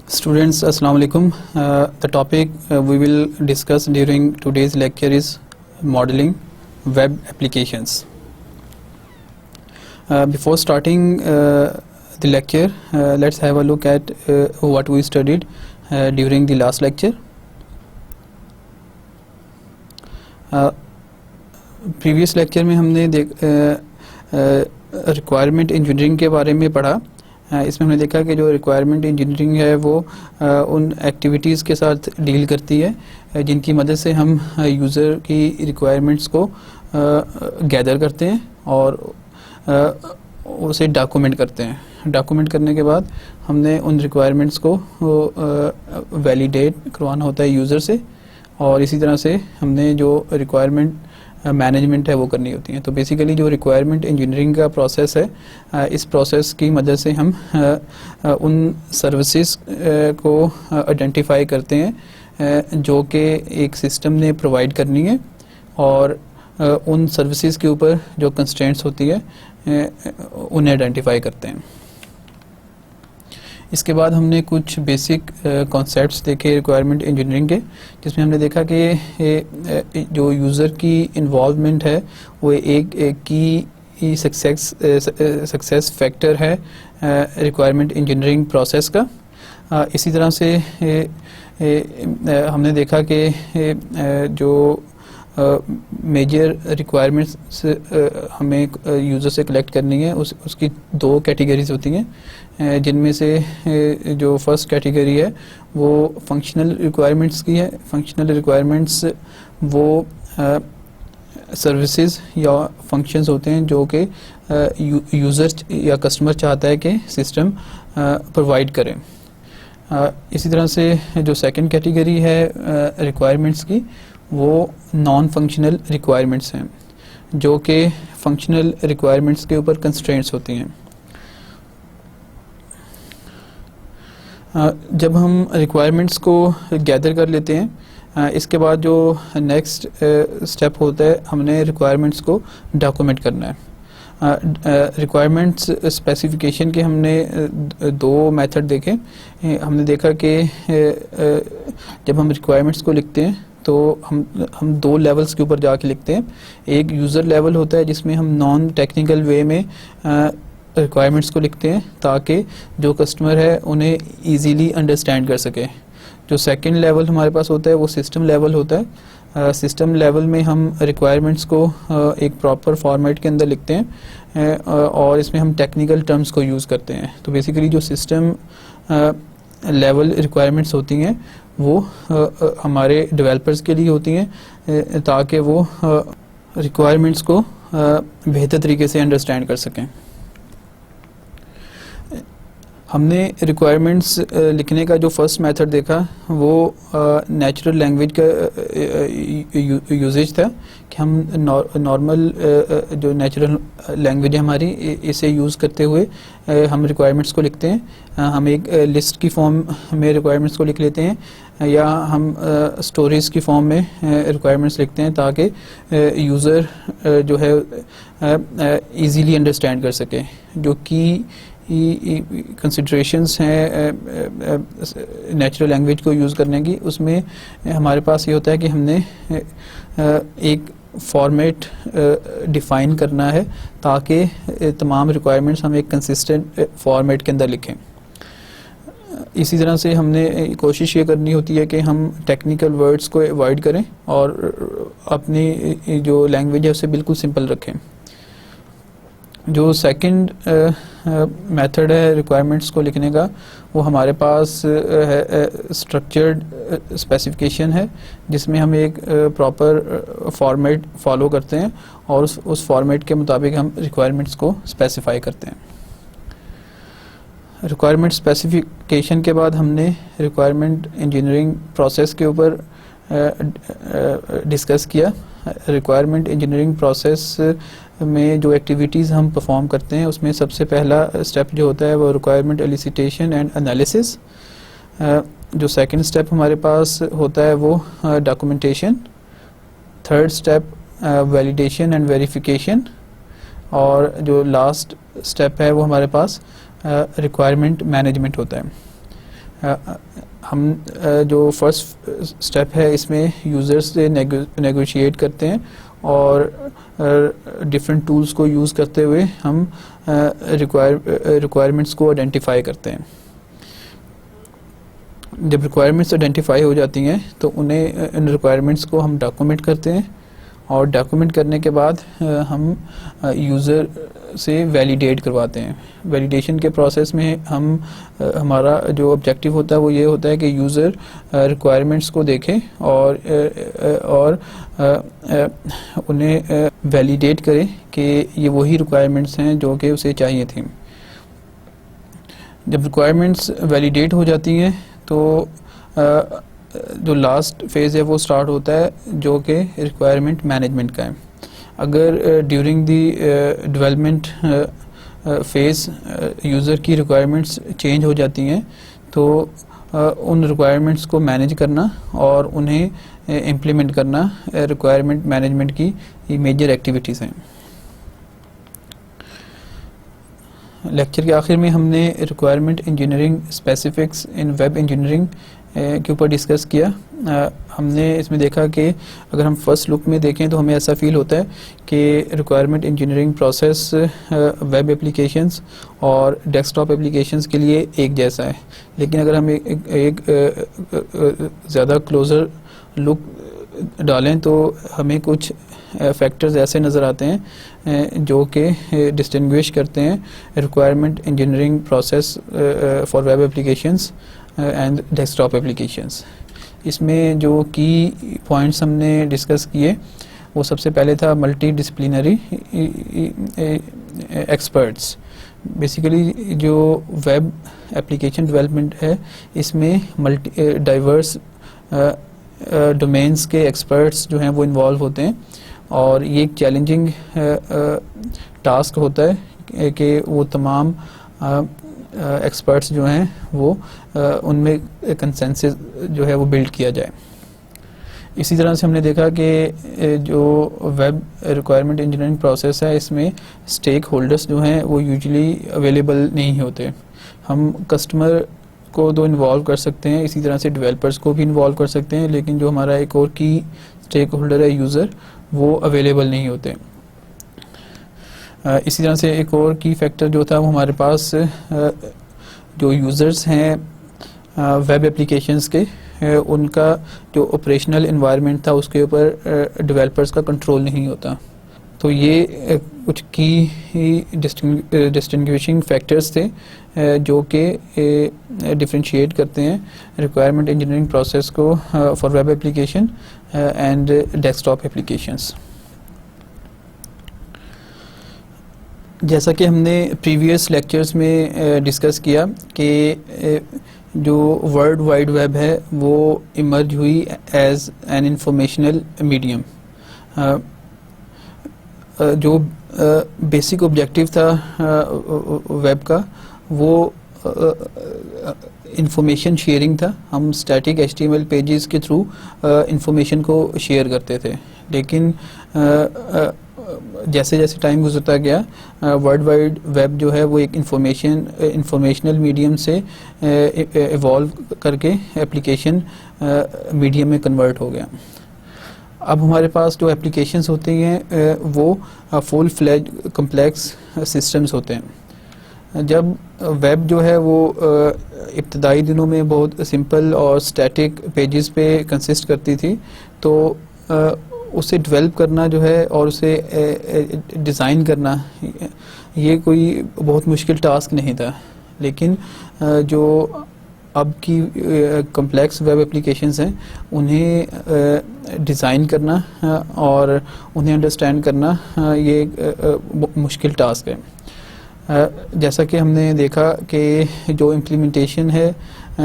Students, Assalamu alaikum. The topic we will discuss during today's lecture is modeling web applications. Before starting the lecture, let's have a look at what we studied during the last lecture. Previous lecture में हमने requirement engineering के बारे में पढ़ा. इसमें हमने देखा कि जो रिक्वायरमेंट इंजीनियरिंग है वो उन एक्टिविटीज़ के साथ डील करती है जिनकी मदद से हम यूज़र की रिक्वायरमेंट्स को गैदर करते हैं और उसे डॉक्यूमेंट करते हैं. डॉक्यूमेंट करने के बाद हमने उन रिक्वायरमेंट्स को वैलिडेट करवाना होता है यूज़र से, और इसी तरह से हमने जो रिक्वायरमेंट मैनेजमेंट है वो करनी होती है. तो बेसिकली जो रिक्वायरमेंट इंजीनियरिंग का प्रोसेस है, इस प्रोसेस की मदद से हम उन सर्विसेज को आइडेंटिफाई करते हैं जो कि एक सिस्टम ने प्रोवाइड करनी है, और उन सर्विसेज के ऊपर जो कंस्ट्रेंट्स होती है उन्हें आइडेंटिफाई करते हैं. इसके बाद हमने कुछ बेसिक कॉन्सेप्ट्स देखे रिक्वायरमेंट इंजीनियरिंग के, जिसमें हमने देखा कि जो यूज़र की इन्वॉल्वमेंट है वो एक की सक्सेस फैक्टर है रिक्वायरमेंट इंजीनियरिंग प्रोसेस का. इसी तरह से हमने देखा कि जो मेजर रिक्वायरमेंट्स हमें यूज़र से कलेक्ट करनी है उसकी दो कैटेगरीज होती हैं, जिनमें से जो फर्स्ट कैटेगरी है वो फंक्शनल रिक्वायरमेंट्स की है. फंक्शनल रिक्वायरमेंट्स वो सर्विसेज या फंक्शंस होते हैं जो कि यूज़र या कस्टमर चाहता है कि सिस्टम प्रोवाइड करें. इसी तरह से जो सेकंड कैटेगरी है रिक्वायरमेंट्स की, वो नॉन फंक्शनल रिक्वायरमेंट्स हैं जो कि फंक्शनल रिक्वायरमेंट्स के ऊपर कंस्ट्रेंट्स होती हैं. जब हम रिक्वायरमेंट्स को गैदर कर लेते हैं, इसके बाद जो नेक्स्ट स्टेप होता है, हमने रिक्वायरमेंट्स को डॉक्यूमेंट करना है. रिक्वायरमेंट्स स्पेसिफिकेशन के हमने दो मेथड देखे. हमने देखा कि जब हम रिक्वायरमेंट्स को लिखते हैं तो हम दो लेवल्स के ऊपर जाके लिखते हैं. एक यूज़र लेवल होता है जिसमें हम नॉन टेक्निकल वे में रिक्वायरमेंट्स को लिखते हैं ताकि जो कस्टमर है उन्हें इजीली अंडरस्टैंड कर सके. जो सेकंड लेवल हमारे पास होता है वो सिस्टम लेवल होता है. सिस्टम लेवल में हम रिक्वायरमेंट्स को एक प्रॉपर फॉर्मेट के अंदर लिखते हैं और इसमें हम टेक्निकल टर्म्स को यूज़ करते हैं. तो बेसिकली जो सिस्टम लेवल रिक्वायरमेंट्स होती हैं वो हमारे डेवलपर्स के लिए होती हैं ताकि वो रिक्वायरमेंट्स को बेहतर तरीके से अंडरस्टैंड कर सकें. हमने रिक्वायरमेंट्स लिखने का जो फर्स्ट मेथड देखा वो नेचुरल लैंग्वेज का यूजेज था कि हम नॉर्मल जो नेचुरल लैंग्वेज है हमारी, इसे यूज़ करते हुए हम रिक्वायरमेंट्स को लिखते हैं. हम एक लिस्ट की फॉर्म में रिक्वायरमेंट्स को लिख लेते हैं या हम स्टोरीज की फॉर्म में रिक्वायरमेंट्स लिखते हैं ताकि यूज़र जो है इजीली अंडरस्टैंड कर सके. जो कि कंसिडरेशंस हैं नेचुरल लैंग्वेज को यूज़ करने की, उसमें हमारे पास ये होता है कि हमने एक फॉर्मेट डिफ़ाइन करना है ताकि तमाम रिक्वायरमेंट्स हम एक कंसिस्टेंट फॉर्मेट के अंदर लिखें. इसी तरह से हमने कोशिश ये करनी होती है कि हम टेक्निकल वर्ड्स को अवॉइड करें और अपनी जो लैंग्वेज है उसे बिल्कुल सिंपल रखें. जो सेकंड मेथड है रिक्वायरमेंट्स को लिखने का, वो हमारे पास स्ट्रक्चर्ड स्पेसिफिकेशन है जिसमें हम एक प्रॉपर फॉर्मेट फॉलो करते हैं और उस फॉर्मेट के मुताबिक हम रिक्वायरमेंट्स को स्पेसिफाई करते हैं. रिक्वायरमेंट स्पेसिफिकेशन के बाद हमने रिक्वायरमेंट इंजीनियरिंग प्रोसेस के ऊपर डिस्कस किया. रिक्वायरमेंट इंजीनियरिंग प्रोसेस में जो एक्टिविटीज़ हम परफॉर्म करते हैं उसमें सबसे पहला स्टेप जो होता है वो रिक्वायरमेंट एलिसिटेशन एंड एनालिसिस. जो सेकंड स्टेप हमारे पास होता है वो documentation. Third step validation and verification, और जो लास्ट स्टेप है वो हमारे पास रिक्वायरमेंट मैनेजमेंट होता है. हम जो फर्स्ट स्टेप है इसमें यूज़र्स से नेगोशिएट करते हैं और डिफरेंट टूल्स को यूज़ करते हुए हम रिक्वायरमेंट्स को आइडेंटिफाई करते हैं। जब रिक्वायरमेंट्स आइडेंटिफाई हो जाती हैं तो उन्हें इन रिक्वायरमेंट्स को हम डॉक्यूमेंट करते हैं और डॉक्यूमेंट करने के बाद हम यूज़र से वैलिडेट करवाते हैं। वैलिडेशन के प्रोसेस में हम हमारा जो ऑब्जेक्टिव होता है वो ये होता है कि यूज़र रिक्वायरमेंट्स को देखें और उन्हें वैलिडेट करें कि ये वही रिक्वायरमेंट्स हैं जो कि उसे चाहिए थी। जब रिक्वायरमेंट्स वैलिडेट हो जाती हैं तो जो लास्ट फेज़ है वो स्टार्ट होता है जो कि रिक्वायरमेंट मैनेजमेंट का है। अगर during the development phase user की रिक्वायरमेंट्स चेंज हो जाती हैं तो उन रिक्वायरमेंट्स को मैनेज करना और उन्हें इम्प्लीमेंट करना रिक्वायरमेंट मैनेजमेंट की मेजर एक्टिविटीज़ हैं। लेक्चर के आखिर में हमने रिक्वायरमेंट इंजीनियरिंग स्पेसिफिक्स इन वेब इंजीनियरिंग के ऊपर डिस्कस किया। हमने इसमें देखा कि अगर हम फर्स्ट लुक में देखें तो हमें ऐसा फील होता है कि requirement engineering process web applications और डेस्कटॉप एप्लीकेशंस के लिए एक जैसा है, लेकिन अगर हम एक ज़्यादा क्लोज़र लुक डालें तो हमें कुछ फैक्टर्स ऐसे नज़र आते हैं जो कि डिस्टिंग्विश करते हैं requirement engineering process for web applications and desktop applications. इसमें जो की पॉइंट्स हमने डिस्कस किए वो सबसे पहले था मल्टी डिसिप्लिनरी एक्सपर्ट्स। बेसिकली जो वेब एप्लीकेशन डेवलपमेंट है इसमें मल्टी डाइवर्स डोमेन्स के एक्सपर्ट्स जो हैं वो इन्वॉल्व होते हैं और ये एक चैलेंजिंग टास्क होता है कि वो तमाम एक्सपर्ट्स जो हैं वो उनमें कंसेंसस जो है वो बिल्ड किया जाए। इसी तरह से हमने देखा कि जो वेब रिक्वायरमेंट इंजीनियरिंग प्रोसेस है इसमें स्टेक होल्डर्स जो हैं वो यूजुअली अवेलेबल नहीं होते। हम कस्टमर को तो इन्वॉल्व कर सकते हैं, इसी तरह से डेवलपर्स को भी इन्वॉल्व कर सकते हैं, लेकिन जो हमारा एक और की स्टेक होल्डर है यूज़र वो अवेलेबल नहीं होते। इसी तरह से एक और की फैक्टर जो था वो हमारे पास जो यूज़र्स हैं वेब एप्लीकेशंस के उनका जो ऑपरेशनल इन्वायरमेंट था उसके ऊपर डेवलपर्स का कंट्रोल नहीं होता। तो ये कुछ की डिस्टिंग्विशिंग फैक्टर्स थे जो कि डिफरेंशिएट करते हैं रिक्वायरमेंट इंजीनियरिंग प्रोसेस को for web application and desktop applications. जैसा कि हमने प्रीवियस लेक्चर्स में डिस्कस किया कि जो वर्ल्ड वाइड वेब है वो इमर्ज हुई एज एन इंफॉर्मेशनल मीडियम। जो बेसिक ऑब्जेक्टिव था वेब का वो इंफॉर्मेशन शेयरिंग था। हम स्टैटिक HTML पेजेस के थ्रू इंफॉर्मेशन को शेयर करते थे, लेकिन जैसे जैसे टाइम गुजरता गया वर्ल्ड वाइड वेब जो है वो एक इंफॉर्मेशनल मीडियम से इवॉल्व करके एप्लीकेशन मीडियम में कन्वर्ट हो गया। अब हमारे पास जो एप्लीकेशंस होती हैं वो फुल फ्लेज कम्प्लेक्स सिस्टम्स होते हैं। जब वेब जो है वो इब्तदाई दिनों में बहुत सिंपल और स्टैटिक पेजेस पे कंसिस्ट करती थी, तो उसे डेवलप करना जो है और उसे डिज़ाइन करना ये कोई बहुत मुश्किल टास्क नहीं था। लेकिन जो अब की कम्प्लेक्स वेब एप्लीकेशंस हैं उन्हें डिज़ाइन करना और उन्हें अंडरस्टैंड करना ये एक मुश्किल टास्क है। जैसा कि हमने देखा कि जो इम्प्लीमेंटेशन है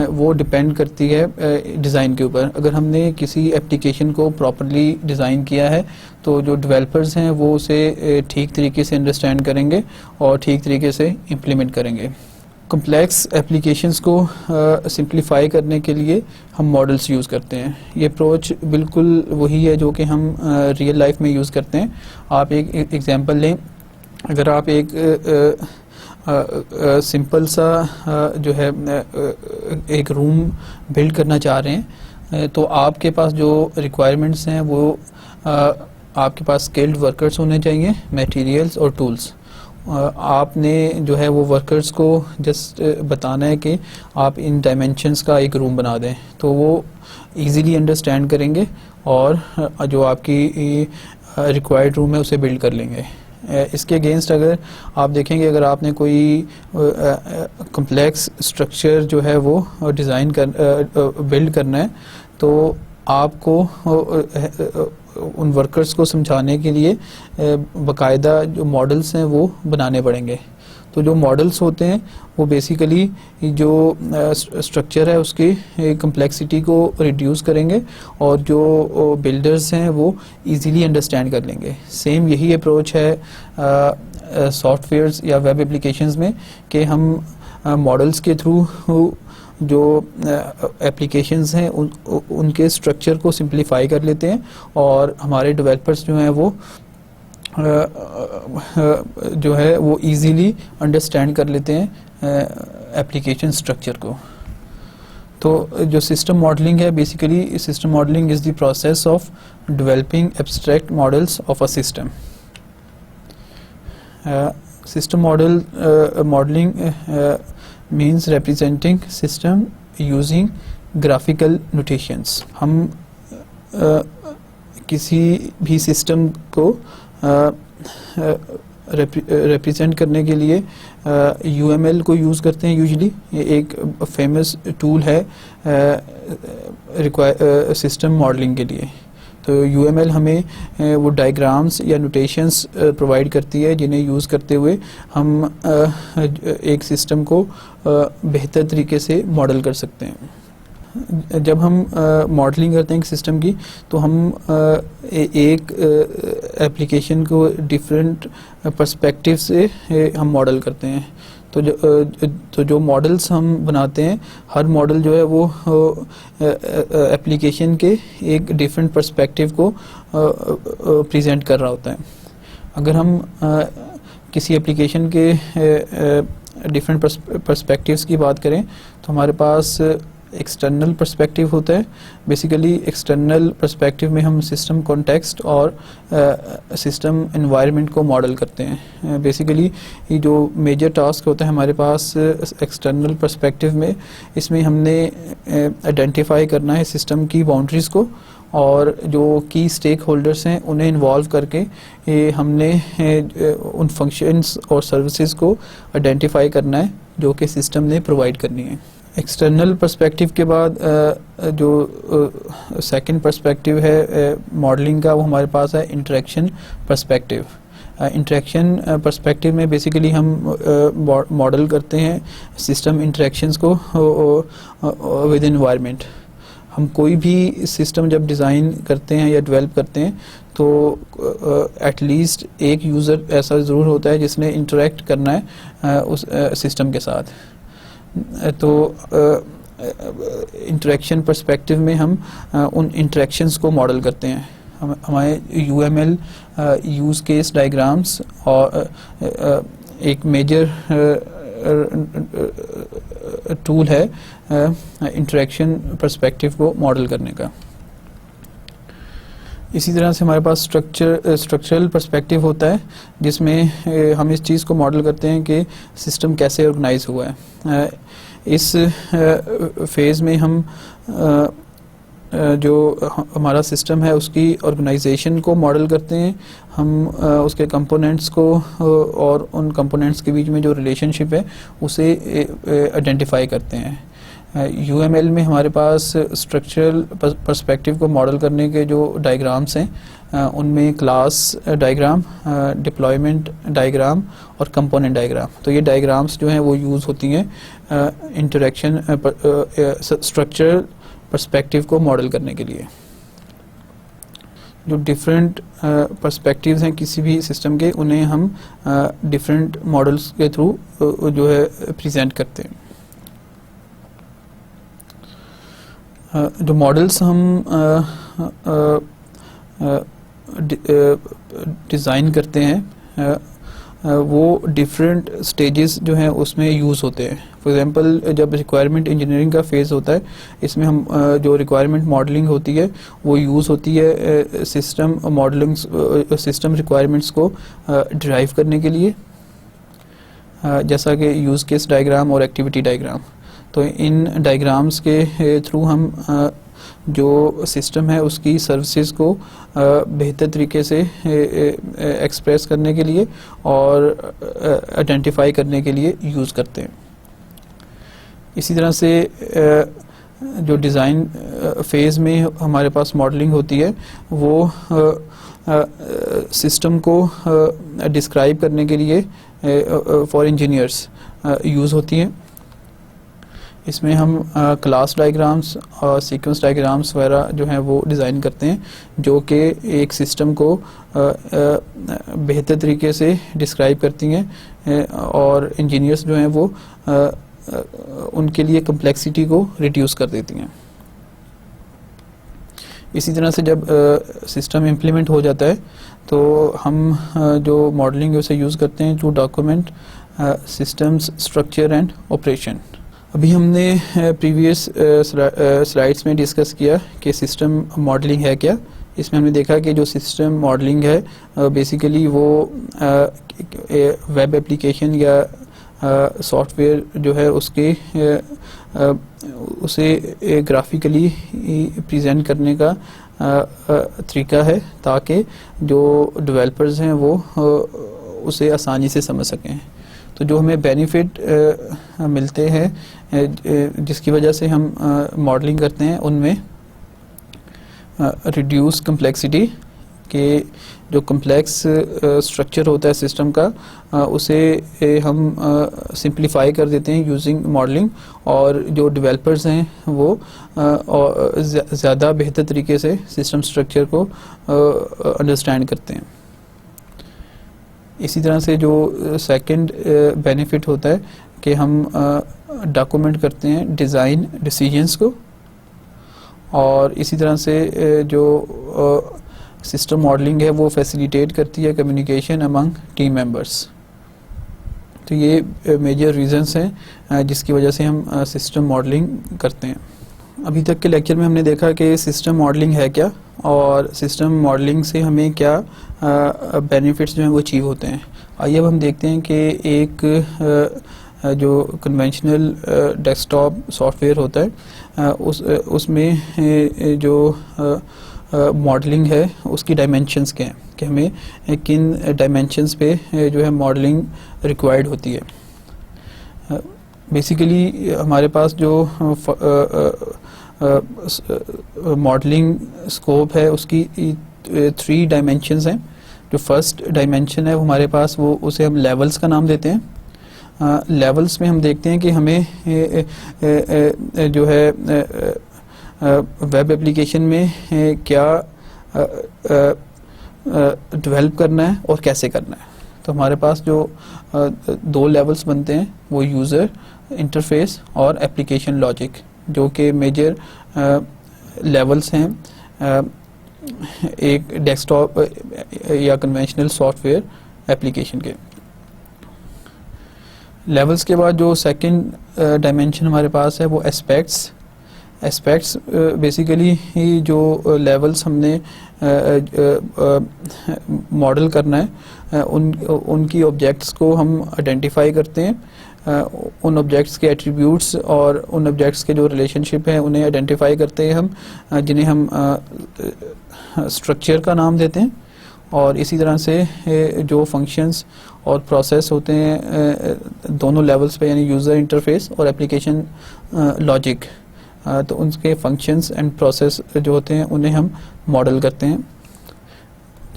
वो डिपेंड करती है डिज़ाइन के ऊपर। अगर हमने किसी एप्लीकेशन को प्रॉपरली डिज़ाइन किया है तो जो डेवलपर्स हैं वो उसे ठीक तरीके से अंडरस्टैंड करेंगे और ठीक तरीके से इम्प्लीमेंट करेंगे। कम्प्लेक्स एप्लीकेशंस को सिंप्लीफाई करने के लिए हम मॉडल्स यूज़ करते हैं। ये अप्रोच बिल्कुल वही है जो कि हम रियल लाइफ में यूज़ करते हैं। आप एक एग्जांपल लें, अगर आप एक सिंपल सा जो है एक रूम बिल्ड करना चाह रहे हैं, तो आपके पास जो रिक्वायरमेंट्स हैं वो आपके पास स्किल्ड वर्कर्स होने चाहिए, मटेरियल्स और टूल्स। आपने जो है वो वर्कर्स को जस्ट बताना है कि आप इन डायमेंशंस का एक रूम बना दें, तो वो इजीली अंडरस्टैंड करेंगे और जो आपकी रिक्वायर्ड रूम है उसे बिल्ड कर लेंगे। इसके अगेंस्ट अगर आप देखेंगे, अगर आपने कोई कम्प्लेक्स स्ट्रक्चर जो है वो डिज़ाइन बिल्ड करना है, तो आपको उन वर्कर्स को समझाने के लिए बाकायदा जो मॉडल्स हैं वो बनाने पड़ेंगे। तो जो मॉडल्स होते हैं वो बेसिकली जो स्ट्रक्चर है उसकी कम्प्लेक्सिटी को रिड्यूस करेंगे और जो बिल्डर्स हैं वो इजीली अंडरस्टैंड कर लेंगे। सेम यही अप्रोच है सॉफ्टवेयर्स या वेब एप्लीकेशंस में कि हम मॉडल्स के थ्रू जो एप्लीकेशंस हैं उनके स्ट्रक्चर को सिंप्लीफाई कर लेते हैं और हमारे डेवलपर्स जो हैं वो जो है वो इजीली अंडरस्टैंड कर लेते हैं एप्लीकेशन स्ट्रक्चर को। तो जो सिस्टम मॉडलिंग है, basically system modelling is the process of developing abstract models of a system. System modelling means representing system using graphical notations। हम किसी भी सिस्टम को रिप्रेजेंट करने के लिए UML को यूज़ करते हैं यूजुअली। ये एक फेमस टूल है सिस्टम मॉडलिंग के लिए। तो UML हमें वो डायग्राम्स या नोटेशंस प्रोवाइड करती है जिन्हें यूज़ करते हुए हम एक सिस्टम को बेहतर तरीके से मॉडल कर सकते हैं। जब हम मॉडलिंग करते हैं एक सिस्टम की, तो हम एक एप्लीकेशन को डिफरेंट पर्सपेक्टिव से हम मॉडल करते हैं। तो जो मॉडल्स हम बनाते हैं, हर मॉडल जो है वो एप्लीकेशन के एक डिफरेंट पर्सपेक्टिव को प्रेजेंट कर रहा होता है। अगर हम किसी एप्लीकेशन के डिफरेंट पर्सपेक्टिव्स की बात करें, तो हमारे पास एक्सटर्नल पर्सपेक्टिव होता है। बेसिकली एक्सटर्नल पर्सपेक्टिव में हम सिस्टम कॉन्टेक्स्ट और सिस्टम एनवायरनमेंट को मॉडल करते हैं। बेसिकली ये जो मेजर टास्क होता है हमारे पास एक्सटर्नल पर्सपेक्टिव में, इसमें हमने आइडेंटिफाई करना है सिस्टम की बाउंड्रीज़ को और जो की स्टेक होल्डर्स हैं उन्हें इन्वॉल्व करके हमने उन फंक्शंस और सर्विसेज को आइडेंटिफाई करना है जो कि सिस्टम ने प्रोवाइड करनी है। एक्सटर्नल पर्सपेक्टिव के बाद जो सेकंड पर्सपेक्टिव है मॉडलिंग का, वो हमारे पास है इंटरेक्शन पर्सपेक्टिव। इंटरेक्शन पर्सपेक्टिव में बेसिकली हम मॉडल करते हैं सिस्टम इंटरेक्शंस को विद एनवायरनमेंट। हम कोई भी सिस्टम जब डिज़ाइन करते हैं या डेवलप करते हैं तो एटलीस्ट एक यूज़र ऐसा ज़रूर होता है जिसने इंटरेक्ट करना है उस सिस्टम के साथ। तो इंटरेक्शन पर्सपेक्टिव में हम उन इंटरेक्शंस को मॉडल करते हैं। हमारे UML यूज़ केस डायग्राम्स और एक मेजर टूल है इंटरेक्शन पर्सपेक्टिव को मॉडल करने का। इसी तरह से हमारे पास स्ट्रक्चरल पर्सपेक्टिव होता है, जिसमें हम इस चीज़ को मॉडल करते हैं कि सिस्टम कैसे ऑर्गेनाइज हुआ है। इस फेज़ में हम जो हमारा सिस्टम है उसकी ऑर्गेनाइजेशन को मॉडल करते हैं। हम उसके कंपोनेंट्स को और उन कंपोनेंट्स के बीच में जो रिलेशनशिप है उसे आइडेंटिफाई करते हैं। UML में हमारे पास स्ट्रक्चरल पर्सपेक्टिव को मॉडल करने के जो डायग्राम्स हैं उनमें क्लास डायग्राम, डिप्लॉयमेंट डायग्राम और कंपोनेंट डायग्राम। तो ये डायग्राम्स जो हैं वो यूज़ होती हैं इंटरेक्शन स्ट्रक्चरल पर्सपेक्टिव को मॉडल करने के लिए। जो डिफरेंट पर्सपेक्टिव्स हैं किसी भी सिस्टम के, उन्हें हम डिफरेंट मॉडल्स के थ्रू जो है प्रेजेंट करते हैं। जो मॉडल्स हम डिज़ाइन करते हैं वो डिफरेंट स्टेजेस जो हैं उसमें यूज़ होते हैं। फॉर एग्जांपल जब रिक्वायरमेंट इंजीनियरिंग का फेज़ होता है, इसमें हम जो रिक्वायरमेंट मॉडलिंग होती है वो यूज़ होती है सिस्टम मॉडलिंग, सिस्टम रिक्वायरमेंट्स को ड्राइव करने के लिए, जैसा कि यूज़ केस डायग्राम और एक्टिविटी डायग्राम। तो इन डायग्राम्स के थ्रू हम जो सिस्टम है उसकी सर्विसेज को बेहतर तरीके से एक्सप्रेस करने के लिए और आइडेंटिफाई करने के लिए यूज़ करते हैं। इसी तरह से जो डिज़ाइन फेज़ में हमारे पास मॉडलिंग होती है वो सिस्टम को डिस्क्राइब करने के लिए फॉर इंजीनियर्स यूज़ होती हैं। इसमें हम क्लास डायग्राम्स और सीक्वेंस डायग्राम्स वगैरह जो हैं वो डिज़ाइन करते हैं, जो कि एक सिस्टम को बेहतर तरीके से डिस्क्राइब करती हैं और इंजीनियर्स जो हैं वो उनके लिए कम्प्लेक्सिटी को रिड्यूस कर देती हैं। इसी तरह से जब सिस्टम इम्प्लीमेंट हो जाता है तो हम जो मॉडलिंग है उसे यूज़ करते हैं to document systems structure and operation. अभी हमने प्रीवियस स्लाइड्स में डिस्कस किया कि सिस्टम मॉडलिंग है क्या। इसमें हमने देखा कि जो सिस्टम मॉडलिंग है बेसिकली वो वेब एप्लीकेशन या सॉफ्टवेयर जो है उसके उसे ग्राफिकली प्रेजेंट करने का तरीका है, ताकि जो डेवलपर्स हैं वो उसे आसानी से समझ सकें। तो जो हमें बेनिफिट मिलते हैं जिसकी वजह से हम मॉडलिंग करते हैं, उनमें रिड्यूस कम्प्लेक्सिटी के जो कम्प्लेक्स स्ट्रक्चर होता है सिस्टम का उसे हम सिंप्लीफाई कर देते हैं यूजिंग मॉडलिंग, और जो डेवलपर्स हैं वो ज़्यादा बेहतर तरीके से सिस्टम स्ट्रक्चर को अंडरस्टैंड करते हैं। इसी तरह से जो सेकंड बेनिफिट होता है कि हम डॉक्यूमेंट करते हैं डिज़ाइन डिसीजंस को, और इसी तरह से जो सिस्टम मॉडलिंग है वो फैसिलिटेट करती है कम्युनिकेशन अमंग टीम मेंबर्स। तो ये मेजर रीजंस हैं जिसकी वजह से हम सिस्टम मॉडलिंग करते हैं। अभी तक के लेक्चर में हमने देखा कि सिस्टम मॉडलिंग है क्या और सिस्टम मॉडलिंग से हमें क्या बेनिफिट्स जो हैं वो अचीव होते हैं। आइए अब हम देखते हैं कि एक जो कन्वेंशनल डेस्कटॉप सॉफ्टवेयर होता है उसमें जो मॉडलिंग है उसकी डायमेंशंस क्या हैं, कि हमें किन डायमेंशंस पे जो है मॉडलिंग रिक्वायर्ड होती है। बेसिकली हमारे पास जो मॉडलिंग स्कोप है उसकी 3 डायमेंशंस हैं। जो फर्स्ट डायमेंशन है वो हमारे पास वो उसे हम लेवल्स का नाम देते हैं। लेवल्स में हम देखते हैं कि हमें जो है वेब एप्लीकेशन में क्या डेवलप करना है और कैसे करना है। तो हमारे पास जो 2 लेवल्स बनते हैं वो यूज़र इंटरफेस और एप्लीकेशन लॉजिक, जो कि मेजर लेवल्स हैं एक डेस्कटॉप या कन्वेंशनल सॉफ्टवेयर एप्लीकेशन के। लेवल्स के बाद जो सेकंड डायमेंशन हमारे पास है वो एस्पेक्ट्स बेसिकली जो लेवल्स हमने मॉडल करना है उनकी ऑब्जेक्ट्स को हम आइडेंटिफाई करते हैं, उन ऑब्जेक्ट्स के एट्रीब्यूट्स और उन ऑब्जेक्ट्स के जो रिलेशनशिप हैं उन्हें आइडेंटिफाई करते हैं हम, जिन्हें हम स्ट्रक्चर का नाम देते हैं। और इसी तरह से जो फंक्शंस और प्रोसेस होते हैं दोनों लेवल्स पे, यानी यूज़र इंटरफेस और एप्लीकेशन लॉजिक, तो उनके फंक्शंस एंड प्रोसेस जो होते हैं उन्हें हम मॉडल करते हैं,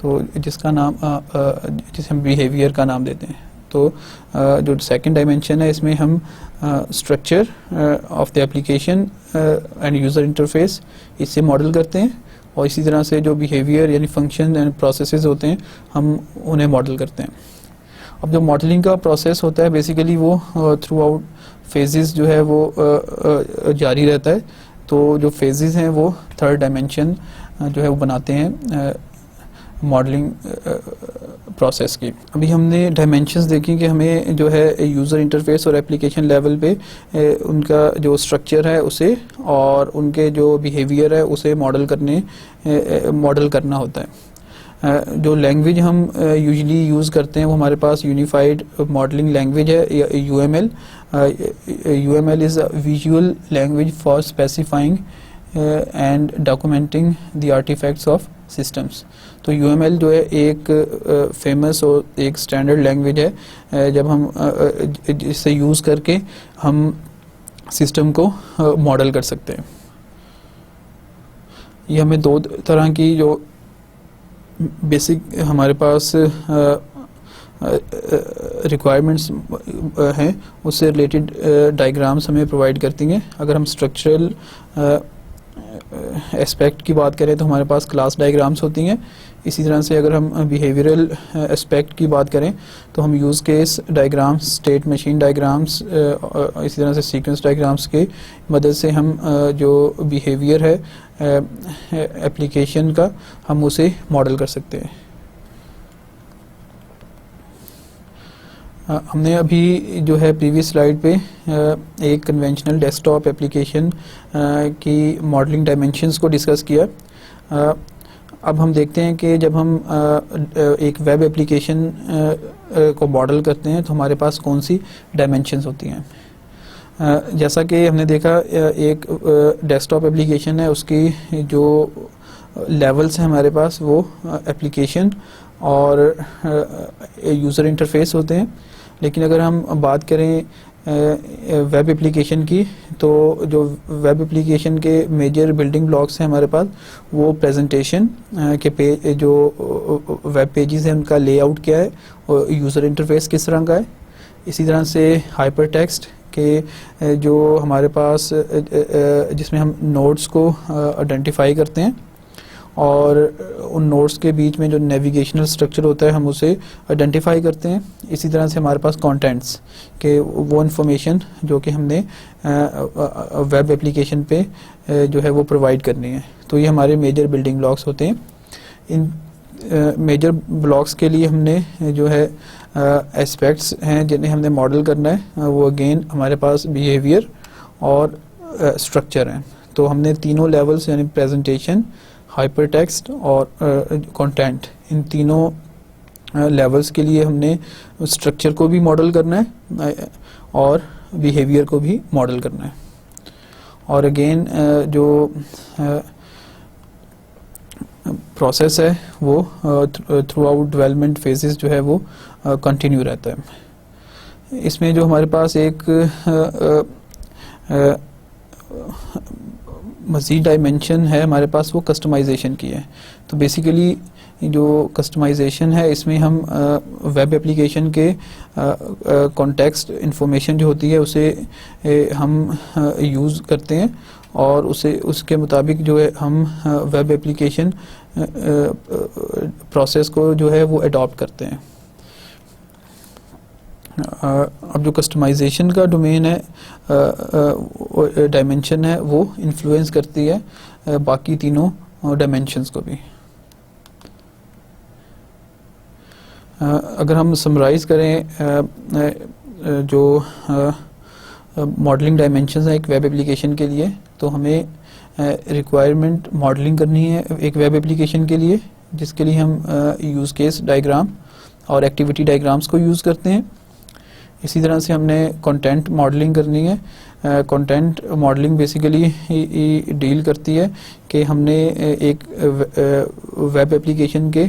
तो जिसका नाम जिसे हम बिहेवियर का नाम देते हैं। तो जो सेकंड डायमेंशन है इसमें हम structure of the application end user interface इससे मॉडल करते हैं, और इसी तरह से जो बिहेवियर यानी फंक्शन एंड प्रोसेसेस होते हैं हम उन्हें मॉडल करते हैं। अब जो मॉडलिंग का प्रोसेस होता है बेसिकली वो थ्रू आउट फेजेस जो है वो जारी रहता है। तो जो फेजेस हैं वो थर्ड डायमेंशन जो है वो बनाते हैं मॉडलिंग प्रोसेस की। अभी हमने डायमेंशंस देखी कि हमें जो है यूज़र इंटरफेस और एप्लीकेशन लेवल पे उनका जो स्ट्रक्चर है उसे और उनके जो बिहेवियर है उसे मॉडल करना होता है। जो लैंग्वेज हम यूजली यूज़ करते हैं वो हमारे पास यूनिफाइड मॉडलिंग लैंग्वेज है, UML. UML is a visual language for specifying and documenting the artefacts of systems. तो यूएमएल जो है एक फेमस और एक स्टैंडर्ड लैंग्वेज है जब हम जिससे यूज़ करके हम सिस्टम को मॉडल कर सकते हैं। ये हमें दो तरह की जो बेसिक हमारे पास रिक्वायरमेंट्स हैं उससे रिलेटेड डायग्राम्स हमें प्रोवाइड करती हैं। अगर हम स्ट्रक्चरल एस्पेक्ट की बात करें तो हमारे पास क्लास डायग्राम्स होती हैं। इसी तरह से अगर हम बिहेवियरल एस्पेक्ट की बात करें तो हम use case diagrams, state machine diagrams, इसी तरह से सीक्वेंस डायग्राम्स के मदद से हम जो बिहेवियर है एप्लीकेशन का हम उसे मॉडल कर सकते हैं। हमने अभी जो है प्रीवियस स्लाइड पे एक कन्वेंशनल डेस्कटॉप एप्लीकेशन की मॉडलिंग डायमेंशंस को डिस्कस किया। अब हम देखते हैं कि जब हम एक वेब एप्लीकेशन को मॉडल करते हैं तो हमारे पास कौन सी डायमेंशंस होती हैं। जैसा कि हमने देखा एक डेस्कटॉप एप्लीकेशन है, उसकी जो लेवल्स हैं हमारे पास वो एप्लीकेशन और यूज़र इंटरफेस होते हैं। लेकिन अगर हम बात करें वेब एप्लीकेशन की तो जो वेब एप्लीकेशन के मेजर बिल्डिंग ब्लॉक्स हैं हमारे पास वो प्रेजेंटेशन के पेज, जो वेब पेजेस हैं उनका लेआउट क्या है और यूज़र इंटरफेस किस तरह का है। इसी तरह से हाइपर टेक्स्ट के जो हमारे पास जिसमें हम नोड्स को आइडेंटिफाई करते हैं और उन नोड्स के बीच में जो नेविगेशनल स्ट्रक्चर होता है हम उसे आइडेंटिफाई करते हैं। इसी तरह से हमारे पास कंटेंट्स के वो इन्फॉर्मेशन जो कि हमने वेब एप्लीकेशन पे जो है वो प्रोवाइड करनी है। तो ये हमारे मेजर बिल्डिंग ब्लॉक्स होते हैं। इन मेजर ब्लॉक्स के लिए हमने जो है एस्पेक्ट्स हैं जिन्हें हमने मॉडल करना है, वो अगेन हमारे पास बिहेवियर और स्ट्रक्चर हैं। तो हमने तीनों लेवल्स यानी प्रेजेंटेशन, हाइपर टेक्स्ट और कंटेंट, इन तीनों लेवल्स के लिए हमने स्ट्रक्चर को भी मॉडल करना है और बिहेवियर को भी मॉडल करना है। और अगेन जो प्रोसेस है वो थ्रू आउट डेवलपमेंट फेजेस जो है वो कंटिन्यू रहता है। इसमें जो हमारे पास एक मज़ीद डायमेंशन है हमारे पास वो कस्टमाइजेशन की है। तो बेसिकली जो कस्टमाइजेशन है इसमें हम वेब एप्लीकेशन के कॉन्टेक्स्ट इंफॉर्मेशन जो होती है उसे हम यूज़ करते हैं और उसे उसके मुताबिक जो है हम वेब एप्लीकेशन प्रोसेस को जो है वो अडॉप्ट करते हैं। अब जो कस्टमाइजेशन का डोमेन है डायमेंशन है वो इन्फ्लुएंस करती है बाकी तीनों डायमेंशंस को भी। अगर हम समराइज़ करें जो मॉडलिंग डायमेंशंस हैं एक वेब एप्लीकेशन के लिए, तो हमें रिक्वायरमेंट मॉडलिंग करनी है एक वेब एप्लीकेशन के लिए, जिसके लिए हम यूज़ केस डायग्राम और एक्टिविटी डायग्राम्स को यूज़ करते हैं। इसी तरह से हमने कंटेंट मॉडलिंग करनी है। कंटेंट मॉडलिंग बेसिकली डील करती है कि हमने एक वेब एप्लीकेशन के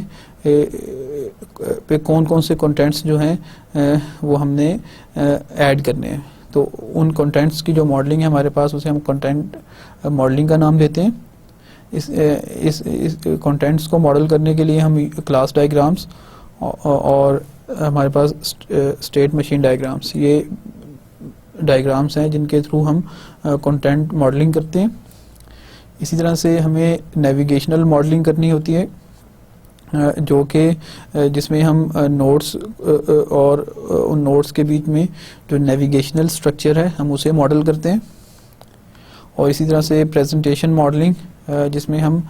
पे कौन कौन से कंटेंट्स जो हैं वो हमने ऐड करने हैं। तो उन कंटेंट्स की जो मॉडलिंग है हमारे पास उसे हम कंटेंट मॉडलिंग का नाम देते हैं। इस कंटेंट्स को मॉडल करने के लिए हम क्लास डायग्राम्स और हमारे पास स्टेट मशीन डायग्राम्स, ये डायग्राम्स हैं जिनके थ्रू हम कंटेंट मॉडलिंग करते हैं। इसी तरह से हमें नेविगेशनल मॉडलिंग करनी होती है जो कि जिसमें हम नोड्स और उन नोड्स के बीच में जो नेविगेशनल स्ट्रक्चर है हम उसे मॉडल करते हैं। और इसी तरह से प्रेजेंटेशन मॉडलिंग, जिसमें हम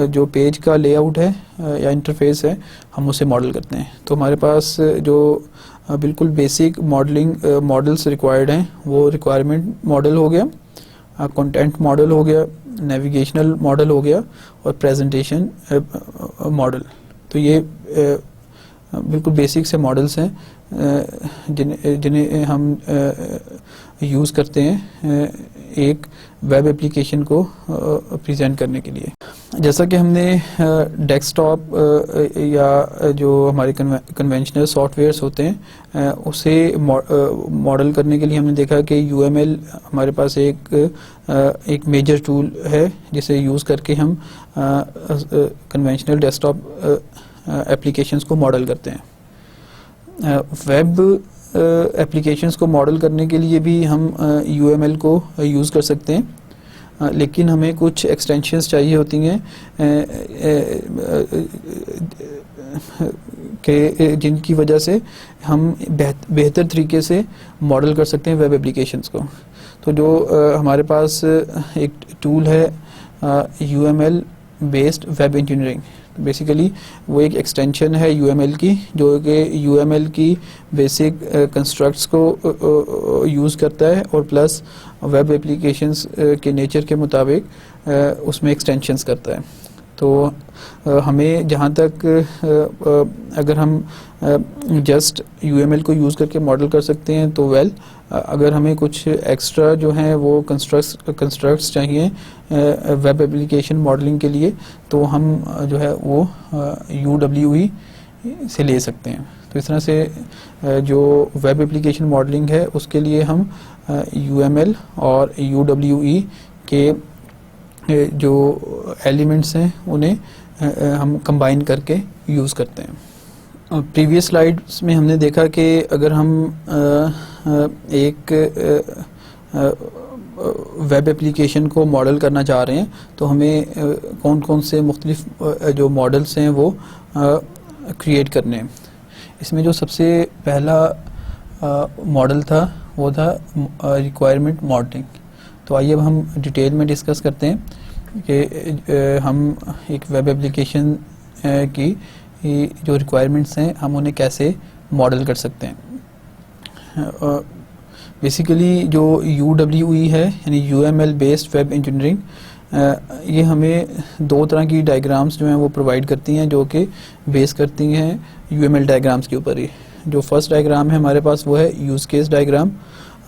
जो पेज का लेआउट है या इंटरफेस है हम उसे मॉडल करते हैं। तो हमारे पास जो बिल्कुल बेसिक मॉडल्स रिक्वायर्ड हैं वो रिक्वायरमेंट मॉडल हो गया, कंटेंट मॉडल हो गया, नेविगेशनल मॉडल हो गया और प्रेजेंटेशन मॉडल। तो ये बिल्कुल बेसिक से मॉडल्स हैं जिन्हें हम यूज़ करते हैं एक वेब एप्लीकेशन को प्रेजेंट करने के लिए। जैसा कि हमने डेस्कटॉप या जो हमारे कन्वेंशनल सॉफ्टवेयर्स होते हैं उसे मॉडल करने के लिए हमने देखा कि UML हमारे पास एक मेजर टूल है जिसे यूज़ करके हम कन्वेंशनल डेस्कटॉप एप्लीकेशंस को मॉडल करते हैं। वेब एप्लीकेशंस को मॉडल करने के लिए भी हम UML को यूज़ कर सकते हैं, लेकिन हमें कुछ एक्सटेंशंस चाहिए होती हैं कि जिनकी वजह से हम बेहतर तरीके से मॉडल कर सकते हैं वेब एप्लीकेशंस को। तो जो हमारे पास एक टूल है UML based web engineering, basically वो एक एक्सटेंशन है UML की जो कि UML की बेसिक कंस्ट्रक्ट्स को यूज़ करता है और प्लस वेब एप्लीकेशंस के नेचर के मुताबिक उसमें एक्सटेंशंस करता है। तो हमें जहाँ तक अगर हम जस्ट UML को यूज़ करके मॉडल कर सकते हैं तो वेल, अगर हमें कुछ एक्स्ट्रा जो हैं वो कंस्ट्रक्ट्स चाहिए वेब एप्लीकेशन मॉडलिंग के लिए तो हम जो है वो UWE से ले सकते हैं। तो इस तरह से जो वेब एप्लीकेशन मॉडलिंग है उसके लिए हम UML और UWE के जो एलिमेंट्स हैं उन्हें हम कंबाइन करके यूज़ करते हैं। प्रीवियस स्लाइड्स में हमने देखा कि अगर हम एक वेब एप्लीकेशन को मॉडल करना चाह रहे हैं तो हमें कौन कौन से मुख्तलिफ जो मॉडल्स हैं वो क्रिएट करने हैं। इसमें जो सबसे पहला मॉडल था वो था रिक्वायरमेंट मॉडलिंग। तो आइए अब हम डिटेल में डिस्कस करते हैं कि हम एक वेब एप्लीकेशन की जो रिक्वायरमेंट्स हैं हम उन्हें कैसे मॉडल कर सकते हैं। बेसिकली जो UWE है यानी UML बेस्ड वेब इंजीनियरिंग, ये हमें दो तरह की डायग्राम्स जो हैं वो प्रोवाइड करती हैं जो कि बेस करती हैं UML डायग्राम्स के ऊपर ही। जो फर्स्ट डायग्राम है हमारे पास वो है use case diagram.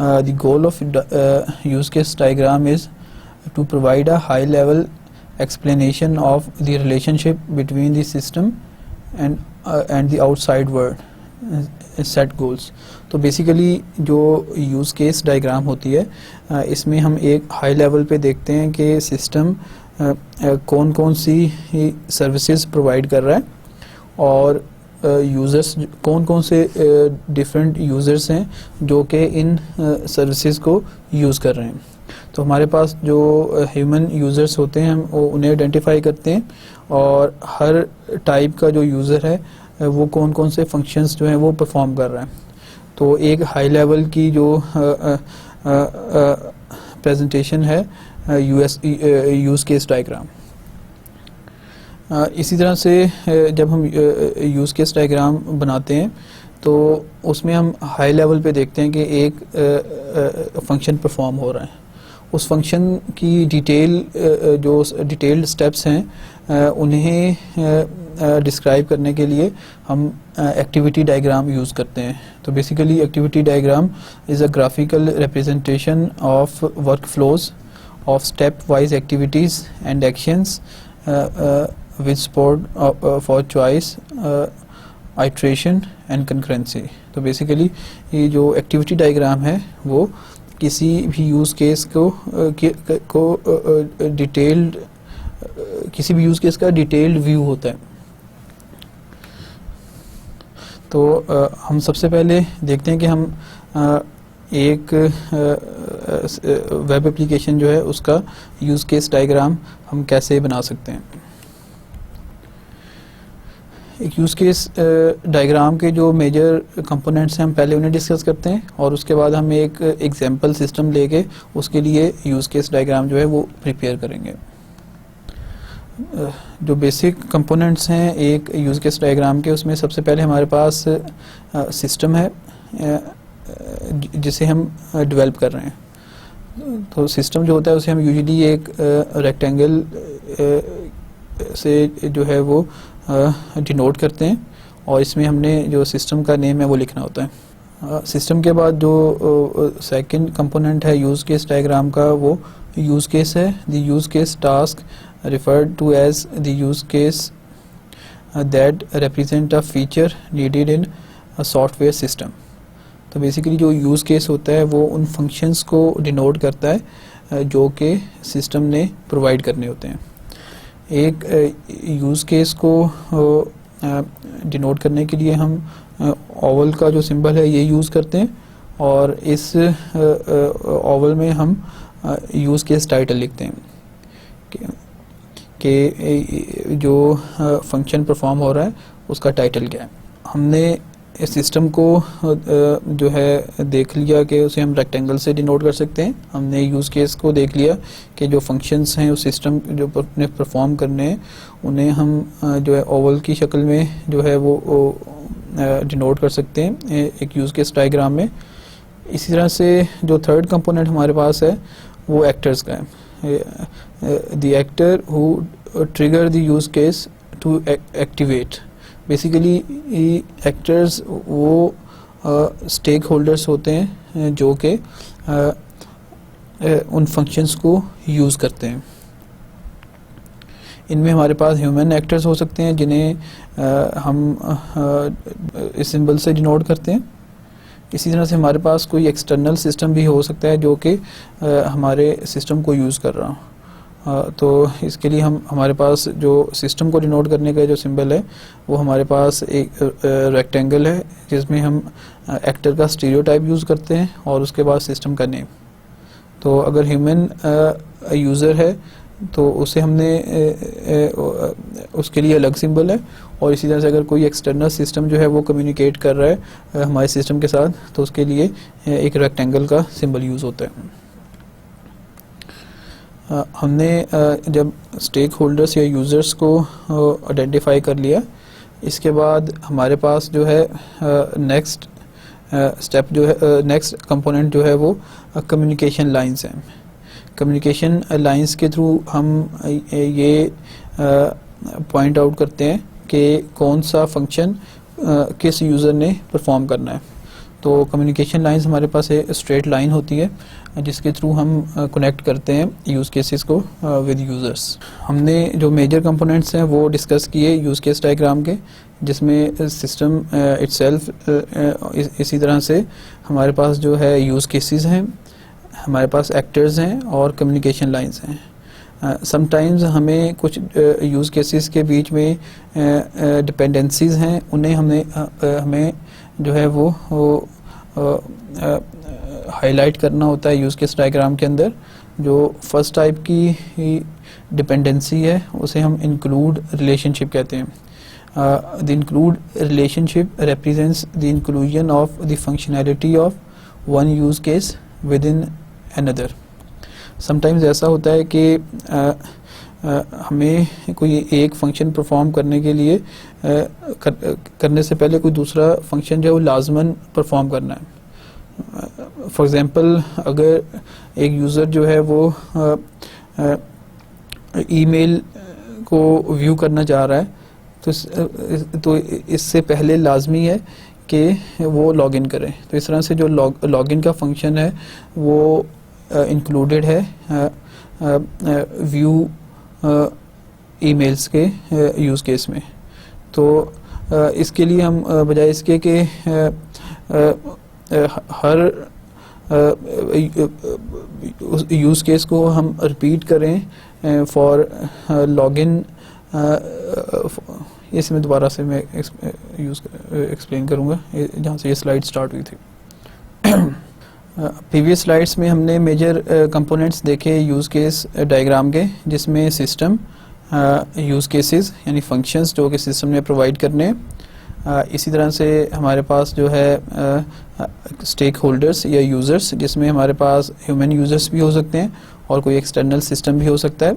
The goal of use case diagram is to provide a high level explanation of the relationship between the system and the outside world, set goals। तो basically जो use case diagram होती है इसमें हम एक high level पे देखते हैं कि सिस्टम कौन कौन सी सर्विसेज प्रोवाइड कर रहा है और यूज़र्स कौन कौन से डिफरेंट यूज़र्स हैं जो कि इन सर्विसेज को यूज़ कर रहे हैं। तो हमारे पास जो ह्यूमन यूज़र्स होते हैं हम उन्हें आइडेंटिफाई करते हैं और हर टाइप का जो यूज़र है वो कौन कौन से फंक्शंस जो हैं वो परफॉर्म कर रहा है। तो एक हाई लेवल की जो प्रेजेंटेशन है यूज़ केस डायग्राम। इसी तरह से जब हम यूज़ केस डायग्राम बनाते हैं तो उसमें हम हाई लेवल पे देखते हैं कि एक फंक्शन परफॉर्म हो रहा है। उस फंक्शन की जो डिटेल्ड स्टेप्स हैं उन्हें डिस्क्राइब करने के लिए हम एक्टिविटी डायग्राम यूज़ करते हैं। तो basically activity diagram is a graphical representation of work flows of step wise activities and actions with support for choice, iteration and concurrency. तो बेसिकली ये जो एक्टिविटी डायग्राम है वो किसी भी यूज़ केस को डिटेल्ड किसी भी यूज़ केस का डिटेल्ड व्यू होता है। तो हम सबसे पहले देखते हैं कि हम एक वेब एप्लीकेशन जो है उसका यूज़ केस डायग्राम हम कैसे बना सकते हैं। एक यूज़ केस डायग्राम के जो मेजर कंपोनेंट्स हैं हम पहले उन्हें डिस्कस करते हैं और उसके बाद हम एक एग्जांपल सिस्टम लेके उसके लिए यूज़ केस डायग्राम जो है वो प्रिपेयर करेंगे। जो बेसिक कंपोनेंट्स हैं एक यूज़ केस डायग्राम के, उसमें सबसे पहले हमारे पास सिस्टम है जिसे हम डेवलप कर रहे हैं। तो सिस्टम जो होता है उसे हम यूजुअली एक रेक्टेंगल से जो है वो डिनोट करते हैं और इसमें हमने जो सिस्टम का नेम है वो लिखना होता है। सिस्टम के बाद जो सेकंड कंपोनेंट है यूज़ केस डायग्राम का वो यूज़ केस है। The use case task referred to as the use case that represent a feature needed in a software system। तो बेसिकली जो यूज़ केस होता है वो उन फंक्शंस को डिनोट करता है जो कि सिस्टम ने प्रोवाइड करने होते हैं। एक यूज़ केस को डिनोट करने के लिए हम ओवल का जो सिंबल है ये यूज़ करते हैं और इस ओवल में हम यूज़ केस टाइटल लिखते हैं कि जो फंक्शन परफॉर्म हो रहा है उसका टाइटल क्या है। हमने इस सिस्टम को जो है देख लिया कि उसे हम रेक्टेंगल से डिनोट कर सकते हैं। हमने यूज़ केस को देख लिया कि जो फंक्शंस हैं उस सिस्टम जो ने परफॉर्म करने हैं उन्हें हम जो है ओवल की शक्ल में जो है वो डिनोट कर सकते हैं एक यूज़ केस डायग्राम में। इसी तरह से जो थर्ड कंपोनेंट हमारे पास है वो एक्टर्स का है। The actor who trigger the use case to activate. Basically actors वो स्टेक होल्डर्स होते हैं जो कि उन फंक्शंस को यूज़ करते हैं। इनमें हमारे पास ह्यूमन एक्टर्स हो सकते हैं जिन्हें हम इस सिंबल से डिनोट करते हैं। इसी तरह से हमारे पास कोई एक्सटर्नल सिस्टम भी हो सकता है जो कि हमारे सिस्टम को यूज़ कर रहा हो। तो इसके लिए हमारे पास जो सिस्टम को डिनोट करने का जो सिंबल है वो हमारे पास एक रेक्टेंगल है जिसमें हम एक्टर का स्टीरियोटाइप यूज़ करते हैं और उसके बाद सिस्टम का नेम। तो अगर ह्यूमन यूज़र है तो उसे हमने उसके लिए अलग सिंबल है और इसी तरह से अगर कोई एक्सटर्नल सिस्टम जो है वो कम्युनिकेट कर रहा है हमारे सिस्टम के साथ तो उसके लिए एक रेक्टेंगल का सिंबल यूज़ होता है। हमने जब स्टेक होल्डर्स या यूज़र्स को आइडेंटिफाई कर लिया, इसके बाद हमारे पास जो है नेक्स्ट स्टेप जो है नेक्स्ट कंपोनेंट जो है वो कम्युनिकेशन लाइंस हैं। कम्युनिकेशन लाइंस के थ्रू हम ये पॉइंट आउट करते हैं कि कौन सा फंक्शन किस यूज़र ने परफॉर्म करना है। तो कम्युनिकेशन लाइंस हमारे पास एक स्ट्रेट लाइन होती है जिसके थ्रू हम कनेक्ट करते हैं यूज़ केसेस को विद यूज़र्स। हमने जो मेजर कंपोनेंट्स हैं वो डिस्कस किए यूज़ केस डायग्राम के, जिसमें सिस्टम इटसेल्फ इसी तरह से हमारे पास जो है यूज़ केसेस हैं, हमारे पास एक्टर्स हैं और कम्युनिकेशन लाइंस हैं। समटाइम्स हमें कुछ यूज़ केसेस के बीच में डिपेंडेंसीज़ हैं, उन्हें हमें जो है वो हाईलाइट करना होता है यूज़ केस डायग्राम के अंदर। जो फर्स्ट टाइप की डिपेंडेंसी है उसे हम इंक्लूड रिलेशनशिप कहते हैं। The include relationship represents the inclusion of the functionality of one use case with in another. Sometimes ऐसा होता है कि हमें कोई एक फंक्शन परफॉर्म करने के लिए करने से पहले कोई दूसरा फंक्शन जो है वो लाजमन परफॉर्म करना है। फॉर एग्ज़ाम्पल अगर एक यूज़र जो है वो ईमेल को व्यू करना चाह रहा है तो इससे पहले लाजमी है कि वो लॉगिन करें। तो इस तरह से जो लॉगिन का फंक्शन है वो इंक्लूडेड है व्यू ईमेल्स के यूज़ केस में। तो इसके लिए हम बजाय इसके कि हर यूज़ केस को हम रिपीट करें फॉर लॉगिन, इसे मैं दोबारा से मैं एक्सप्लेन करूँगा जहाँ से ये स्लाइड स्टार्ट हुई थी। प्रीवियस स्लाइड्स में हमने मेजर कंपोनेंट्स देखे यूज़ केस डायग्राम के, जिसमें सिस्टम, यूज़ केसेस यानी फंक्शंस जो कि सिस्टम ने प्रोवाइड करने हैं। इसी तरह से हमारे पास जो है स्टेक होल्डर्स या यूज़र्स, जिसमें हमारे पास ह्यूमन यूज़र्स भी हो सकते हैं और कोई एक्सटर्नल सिस्टम भी हो सकता है।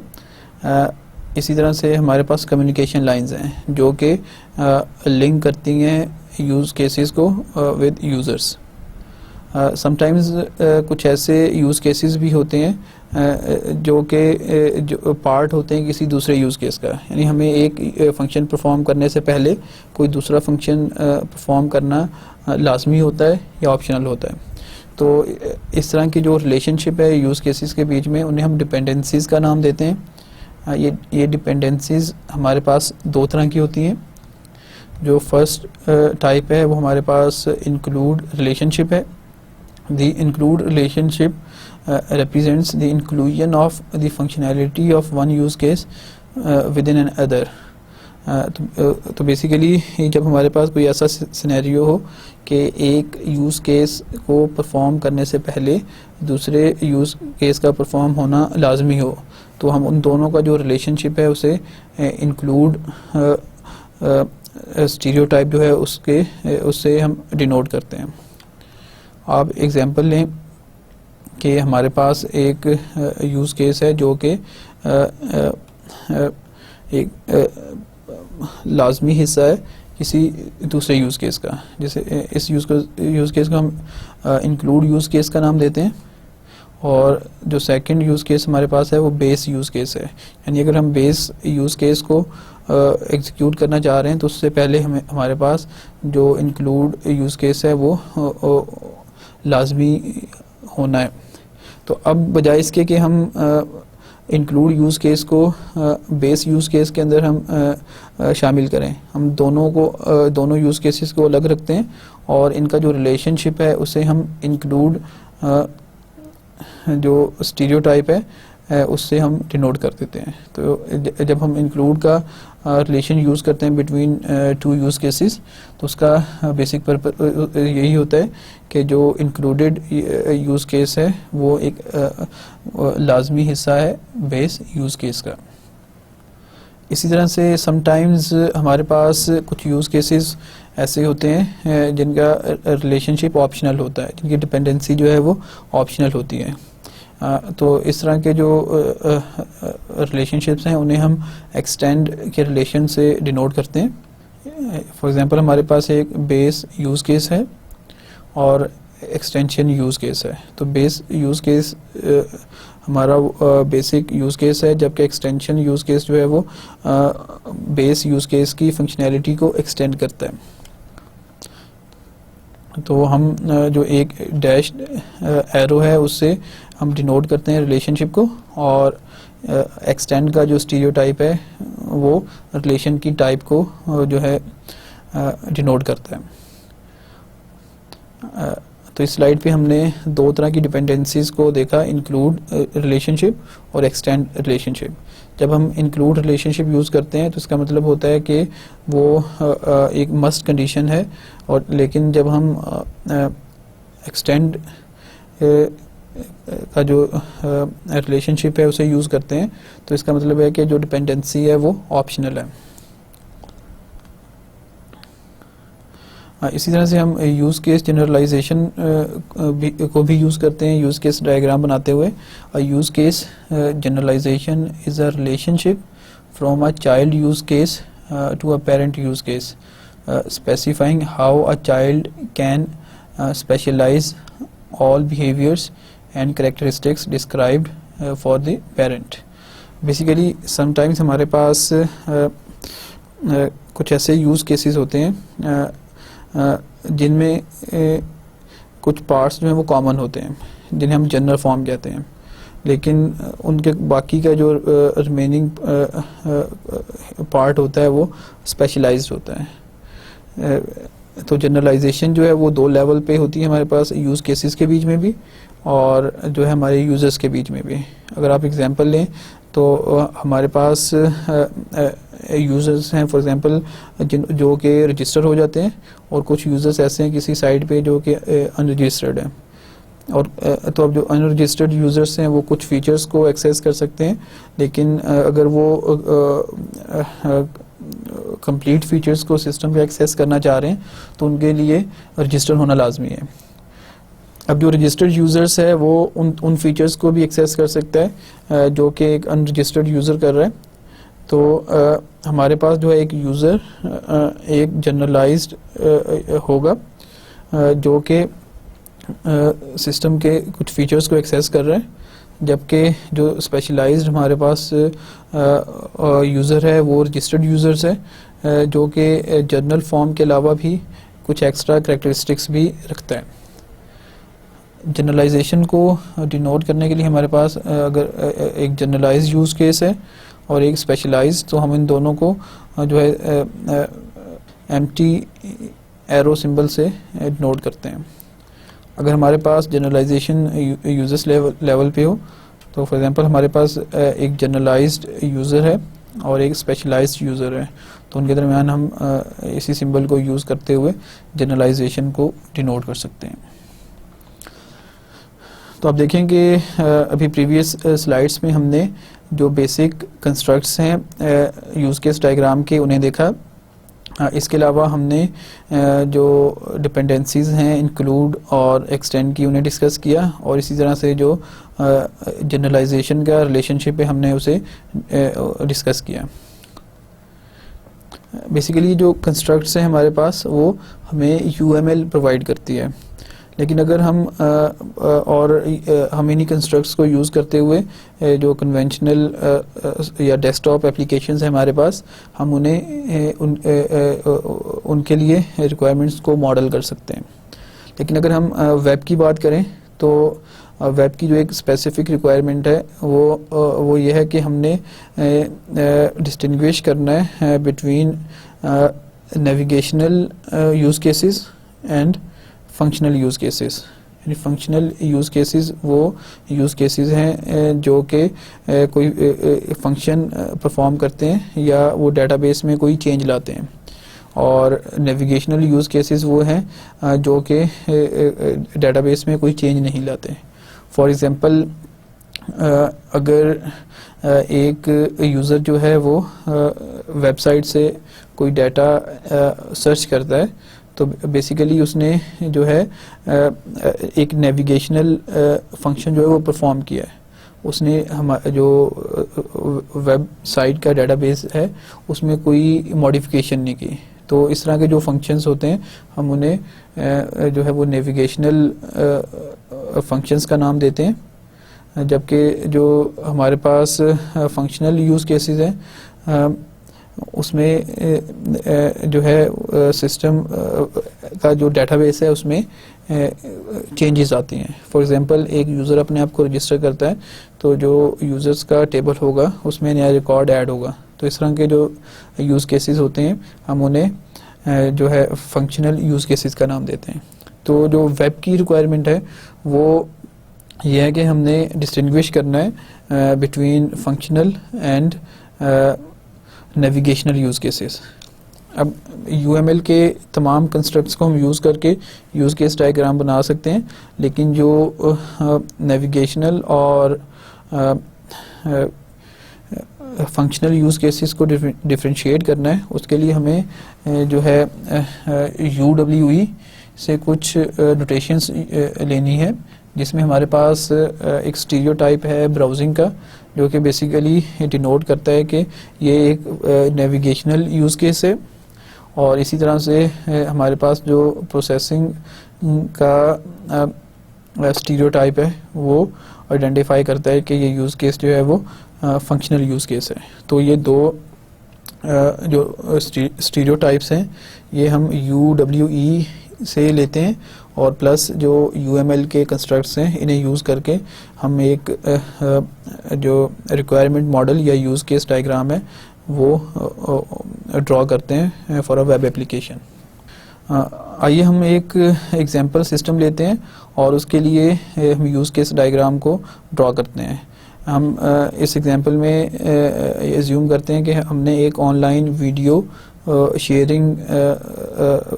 इसी तरह से हमारे पास कम्युनिकेशन लाइंस हैं जो कि लिंक करती हैं यूज़ केसेस को विद यूज़र्स। समटाइम्स कुछ ऐसे यूज़ केसेस भी होते हैं जो कि जो पार्ट होते हैं किसी दूसरे यूज़ केस का, यानी हमें एक फंक्शन परफॉर्म करने से पहले कोई दूसरा फंक्शन परफॉर्म करना लाजमी होता है या ऑप्शनल होता है। तो इस तरह की जो रिलेशनशिप है यूज़ केसेस के बीच में, उन्हें हम डिपेंडेंसीज़ का नाम देते हैं। ये डिपेंडेंसीज़ हमारे पास दो तरह की होती हैं। जो फर्स्ट टाइप है वो हमारे पास इंक्लूड रिलेशनशिप है। The include relationship represents the inclusion of the functionality of one use case within another. तो बेसिकली जब हमारे पास कोई ऐसा सिनेरियो हो कि एक यूज़ केस को परफॉर्म करने से पहले दूसरे यूज़ केस का परफॉर्म होना लाजमी हो, तो हम उन दोनों का जो रिलेशनशिप है उसे इंक्लूड स्टीरियोटाइप जो है उससे हम डिनोट करते हैं। आप एग्जांपल लें कि हमारे पास एक यूज़ केस है जो कि एक लाजमी हिस्सा है किसी दूसरे यूज़ केस का। जैसे इस यूज़ केस को हम इंक्लूड यूज़ केस का नाम देते हैं, और जो सेकंड यूज़ केस हमारे पास है वो बेस यूज़ केस है। यानी अगर हम बेस यूज़ केस को एग्जीक्यूट करना चाह रहे हैं तो उससे पहले हमारे पास जो इंक्लूड यूज़ केस है वो लाजमी होना है। तो अब बजाय इसके कि हम इंक्लूड यूज़ केस को बेस यूज़ केस के अंदर हम शामिल करें, हम दोनों यूज़ केसेस को अलग रखते हैं और इनका जो रिलेशनशिप है उसे हम इंक्लूड जो स्टीरियोटाइप है उससे हम डिनोट कर देते हैं। तो जब हम इंक्लूड का रिलेशन यूज़ करते हैं बिटवीन टू यूज़ केसेस, तो उसका बेसिक पर्पस यही होता है कि जो इंक्लूडेड यूज़ केस है वो एक लाजमी हिस्सा है बेस यूज़ केस का। इसी तरह से समटाइम्स हमारे पास कुछ यूज़ केसेस ऐसे होते हैं जिनका रिलेशनशिप ऑप्शनल होता है, जिनकी डिपेंडेंसी जो है वो ऑप्शनल होती है। तो इस तरह के जो रिलेशनशिप्स हैं उन्हें हम एक्सटेंड के रिलेशन से डिनोट करते हैं। फॉर एग्जांपल हमारे पास एक बेस यूज़ केस है और एक्सटेंशन यूज़ केस है। तो बेस यूज़ केस हमारा बेसिक यूज़ केस है, जबकि एक्सटेंशन यूज़ केस जो है वो बेस यूज़ केस की फंक्शनैलिटी को एक्सटेंड करता है। तो हम जो एक डैश एरो है उससे हम डिनोट करते हैं रिलेशनशिप को, और एक्सटेंड का जो स्टीरियोटाइप है वो रिलेशन की टाइप को जो है डिनोट करता है। तो इस स्लाइड पे हमने दो तरह की डिपेंडेंसीज को देखा, इंक्लूड रिलेशनशिप और एक्सटेंड रिलेशनशिप। जब हम इंक्लूड रिलेशनशिप यूज़ करते हैं तो इसका मतलब होता है कि वो एक मस्ट कंडीशन है, और लेकिन जब हम एक्सटेंड का जो रिलेशनशिप है उसे यूज़ करते हैं तो इसका मतलब है कि जो डिपेंडेंसी है वो ऑप्शनल है। इसी तरह से हम यूज़ केस जनरलाइजेशन को भी यूज़ करते हैं यूज़ केस डायग्राम बनाते हुए। Use case generalization is a relationship from a child use case to a parent use case specifying how a child can specialize all behaviors and characteristics described for the parent. Basically sometimes हमारे पास कुछ ऐसे use cases होते हैं जिनमें कुछ parts जो हैं वो कॉमन होते हैं, जिन्हें हम जनरल फॉर्म कहते हैं, लेकिन उनके बाकी का जो रिमेनिंग पार्ट होता है वो स्पेशलाइज्ड होता है। तो जनरलाइजेशन जो है वो दो लेवल पे होती है हमारे पास, यूज़ केसेस के बीच में भी और जो है हमारे यूज़र्स के बीच में भी। अगर आप एग्जांपल लें तो हमारे पास यूज़र्स हैं फॉर एग्जांपल जो कि रजिस्टर हो जाते हैं, और कुछ यूज़र्स ऐसे हैं किसी साइट पे जो कि अनरजिस्टर्ड हैं। और तो अब जो अनरजिस्टर्ड यूज़र्स हैं वो कुछ फीचर्स को एक्सेस कर सकते हैं, लेकिन अगर वो कंप्लीट फीचर्स को सिस्टम पे एक्सेस करना चाह रहे हैं तो उनके लिए रजिस्टर होना लाजमी है। अब जो रजिस्टर्ड यूज़र्स है वो उन फीचर्स को भी एक्सेस कर सकता है जो कि एक अनरजिस्टर्ड यूज़र कर रहा है। तो हमारे पास जो है एक यूज़र एक जनरलाइज्ड होगा जो कि सिस्टम के कुछ फीचर्स को एक्सेस कर रहा है, जबकि जो स्पेशलाइज्ड हमारे पास यूज़र है वो रजिस्टर्ड यूज़र्स है जो कि जनरल फॉर्म के अलावा भी कुछ एक्स्ट्रा करैक्टरिस्टिक्स भी रखता है। जनरलाइजेशन को डिनोट करने के लिए हमारे पास अगर एक जनरलाइज्ड यूज़ केस है और एक स्पेशलाइज्ड, तो हम इन दोनों को जो है एम्प्टी एरो सिंबल से डिनोट करते हैं। अगर हमारे पास जनरलाइजेशन यूजर्स लेवल पे हो, तो फॉर एग्जांपल हमारे पास एक जनरलाइज्ड यूज़र है और एक स्पेशलाइज्ड यूज़र है, तो उनके दरमियान हम इसी सिंबल को यूज़ करते हुए जनरलाइजेशन को डिनोट कर सकते हैं। तो आप देखें कि अभी प्रीवियस स्लाइड्स में हमने जो बेसिक कंस्ट्रक्ट्स हैं यूज़ केस डायग्राम के उन्हें देखा। इसके अलावा हमने जो डिपेंडेंसीज़ हैं इंक्लूड और एक्सटेंड की उन्हें डिस्कस किया, और इसी तरह से जो जनरलाइजेशन का रिलेशनशिप है हमने उसे डिस्कस किया। बेसिकली जो कंस्ट्रक्ट्स हैं हमारे पास वो हमें UML प्रोवाइड करती है, लेकिन अगर हम हम इन्हीं कंस्ट्रक्ट्स को यूज़ करते हुए जो कन्वेंशनल या डेस्कटॉप एप्लीकेशंस हैं हमारे पास, हम उन्हें उनके लिए रिक्वायरमेंट्स को मॉडल कर सकते हैं। लेकिन अगर हम वेब की बात करें तो वेब की जो एक स्पेसिफिक रिक्वायरमेंट है वो ये है कि हमने डिस्टिंग्विश करना है between navigational use cases and functional use cases. यानी फंक्शनल यूज़ केसेस वो यूज़ केसेस हैं जो कि कोई फंक्शन परफॉर्म करते हैं या वो डेटाबेस में कोई चेंज लाते हैं, और नेविगेशनल यूज़ केसेस वो हैं जो कि डेटाबेस में कोई चेंज नहीं लाते। फॉर एग्ज़ाम्पल अगर एक यूज़र जो है वो वेबसाइट से कोई डाटा सर्च करता है, तो बेसिकली उसने जो है एक नेविगेशनल फंक्शन जो है वो परफॉर्म किया है। उसने जो वेबसाइट का डेटाबेस है उसमें कोई मॉडिफिकेशन नहीं की। तो इस तरह के जो फंक्शंस होते हैं हम उन्हें जो है वो नेविगेशनल फंक्शंस का नाम देते हैं, जबकि जो हमारे पास फंक्शनल यूज़ केसेस हैं उसमें जो है सिस्टम का जो डेटाबेस है उसमें चेंजेस आती हैं। फॉर एग्जांपल एक यूज़र अपने आप को रजिस्टर करता है तो जो यूज़र्स का टेबल होगा उसमें नया रिकॉर्ड ऐड होगा। तो इस तरह के जो यूज़ केसेस होते हैं हम उन्हें जो है फंक्शनल यूज़ केसेस का नाम देते हैं। तो जो वेब की रिक्वायरमेंट है वो ये है कि हमने डिस्टिंग्विश करना है between functional and navigational use cases. अब UML के तमाम कंस्ट्रक्ट्स को हम यूज़ करके यूज़ केस डायग्राम बना सकते हैं, लेकिन जो नेविगेशनल और फंक्शनल यूज़ केसेस को डिफरेंशिएट करना है उसके लिए हमें जो है UWE से कुछ नोटेशंस लेनी है, जिसमें हमारे पास एक स्टीरियोटाइप है ब्राउजिंग का जो कि बेसिकली डिनोट करता है कि ये एक नेविगेशनल यूज़ केस है, और इसी तरह से हमारे पास जो प्रोसेसिंग का स्टीरियोटाइप है वो आइडेंटिफाई करता है कि ये यूज़ केस जो है वो फंक्शनल यूज़ केस है। तो ये दो जो स्टीरियोटाइप्स हैं ये हम UWE से लेते हैं, और प्लस जो UML के कंस्ट्रक्ट्स हैं इन्हें यूज़ करके हम एक जो रिक्वायरमेंट मॉडल या यूज़ केस डायग्राम है वो ड्रॉ करते हैं फॉर अ वेब एप्लीकेशन। आइए हम एक एग्जांपल सिस्टम लेते हैं और उसके लिए हम यूज़ केस डायग्राम को ड्रॉ करते हैं। हम इस एग्जांपल में एज्यूम करते हैं कि हमने एक ऑनलाइन वीडियो शेयरिंग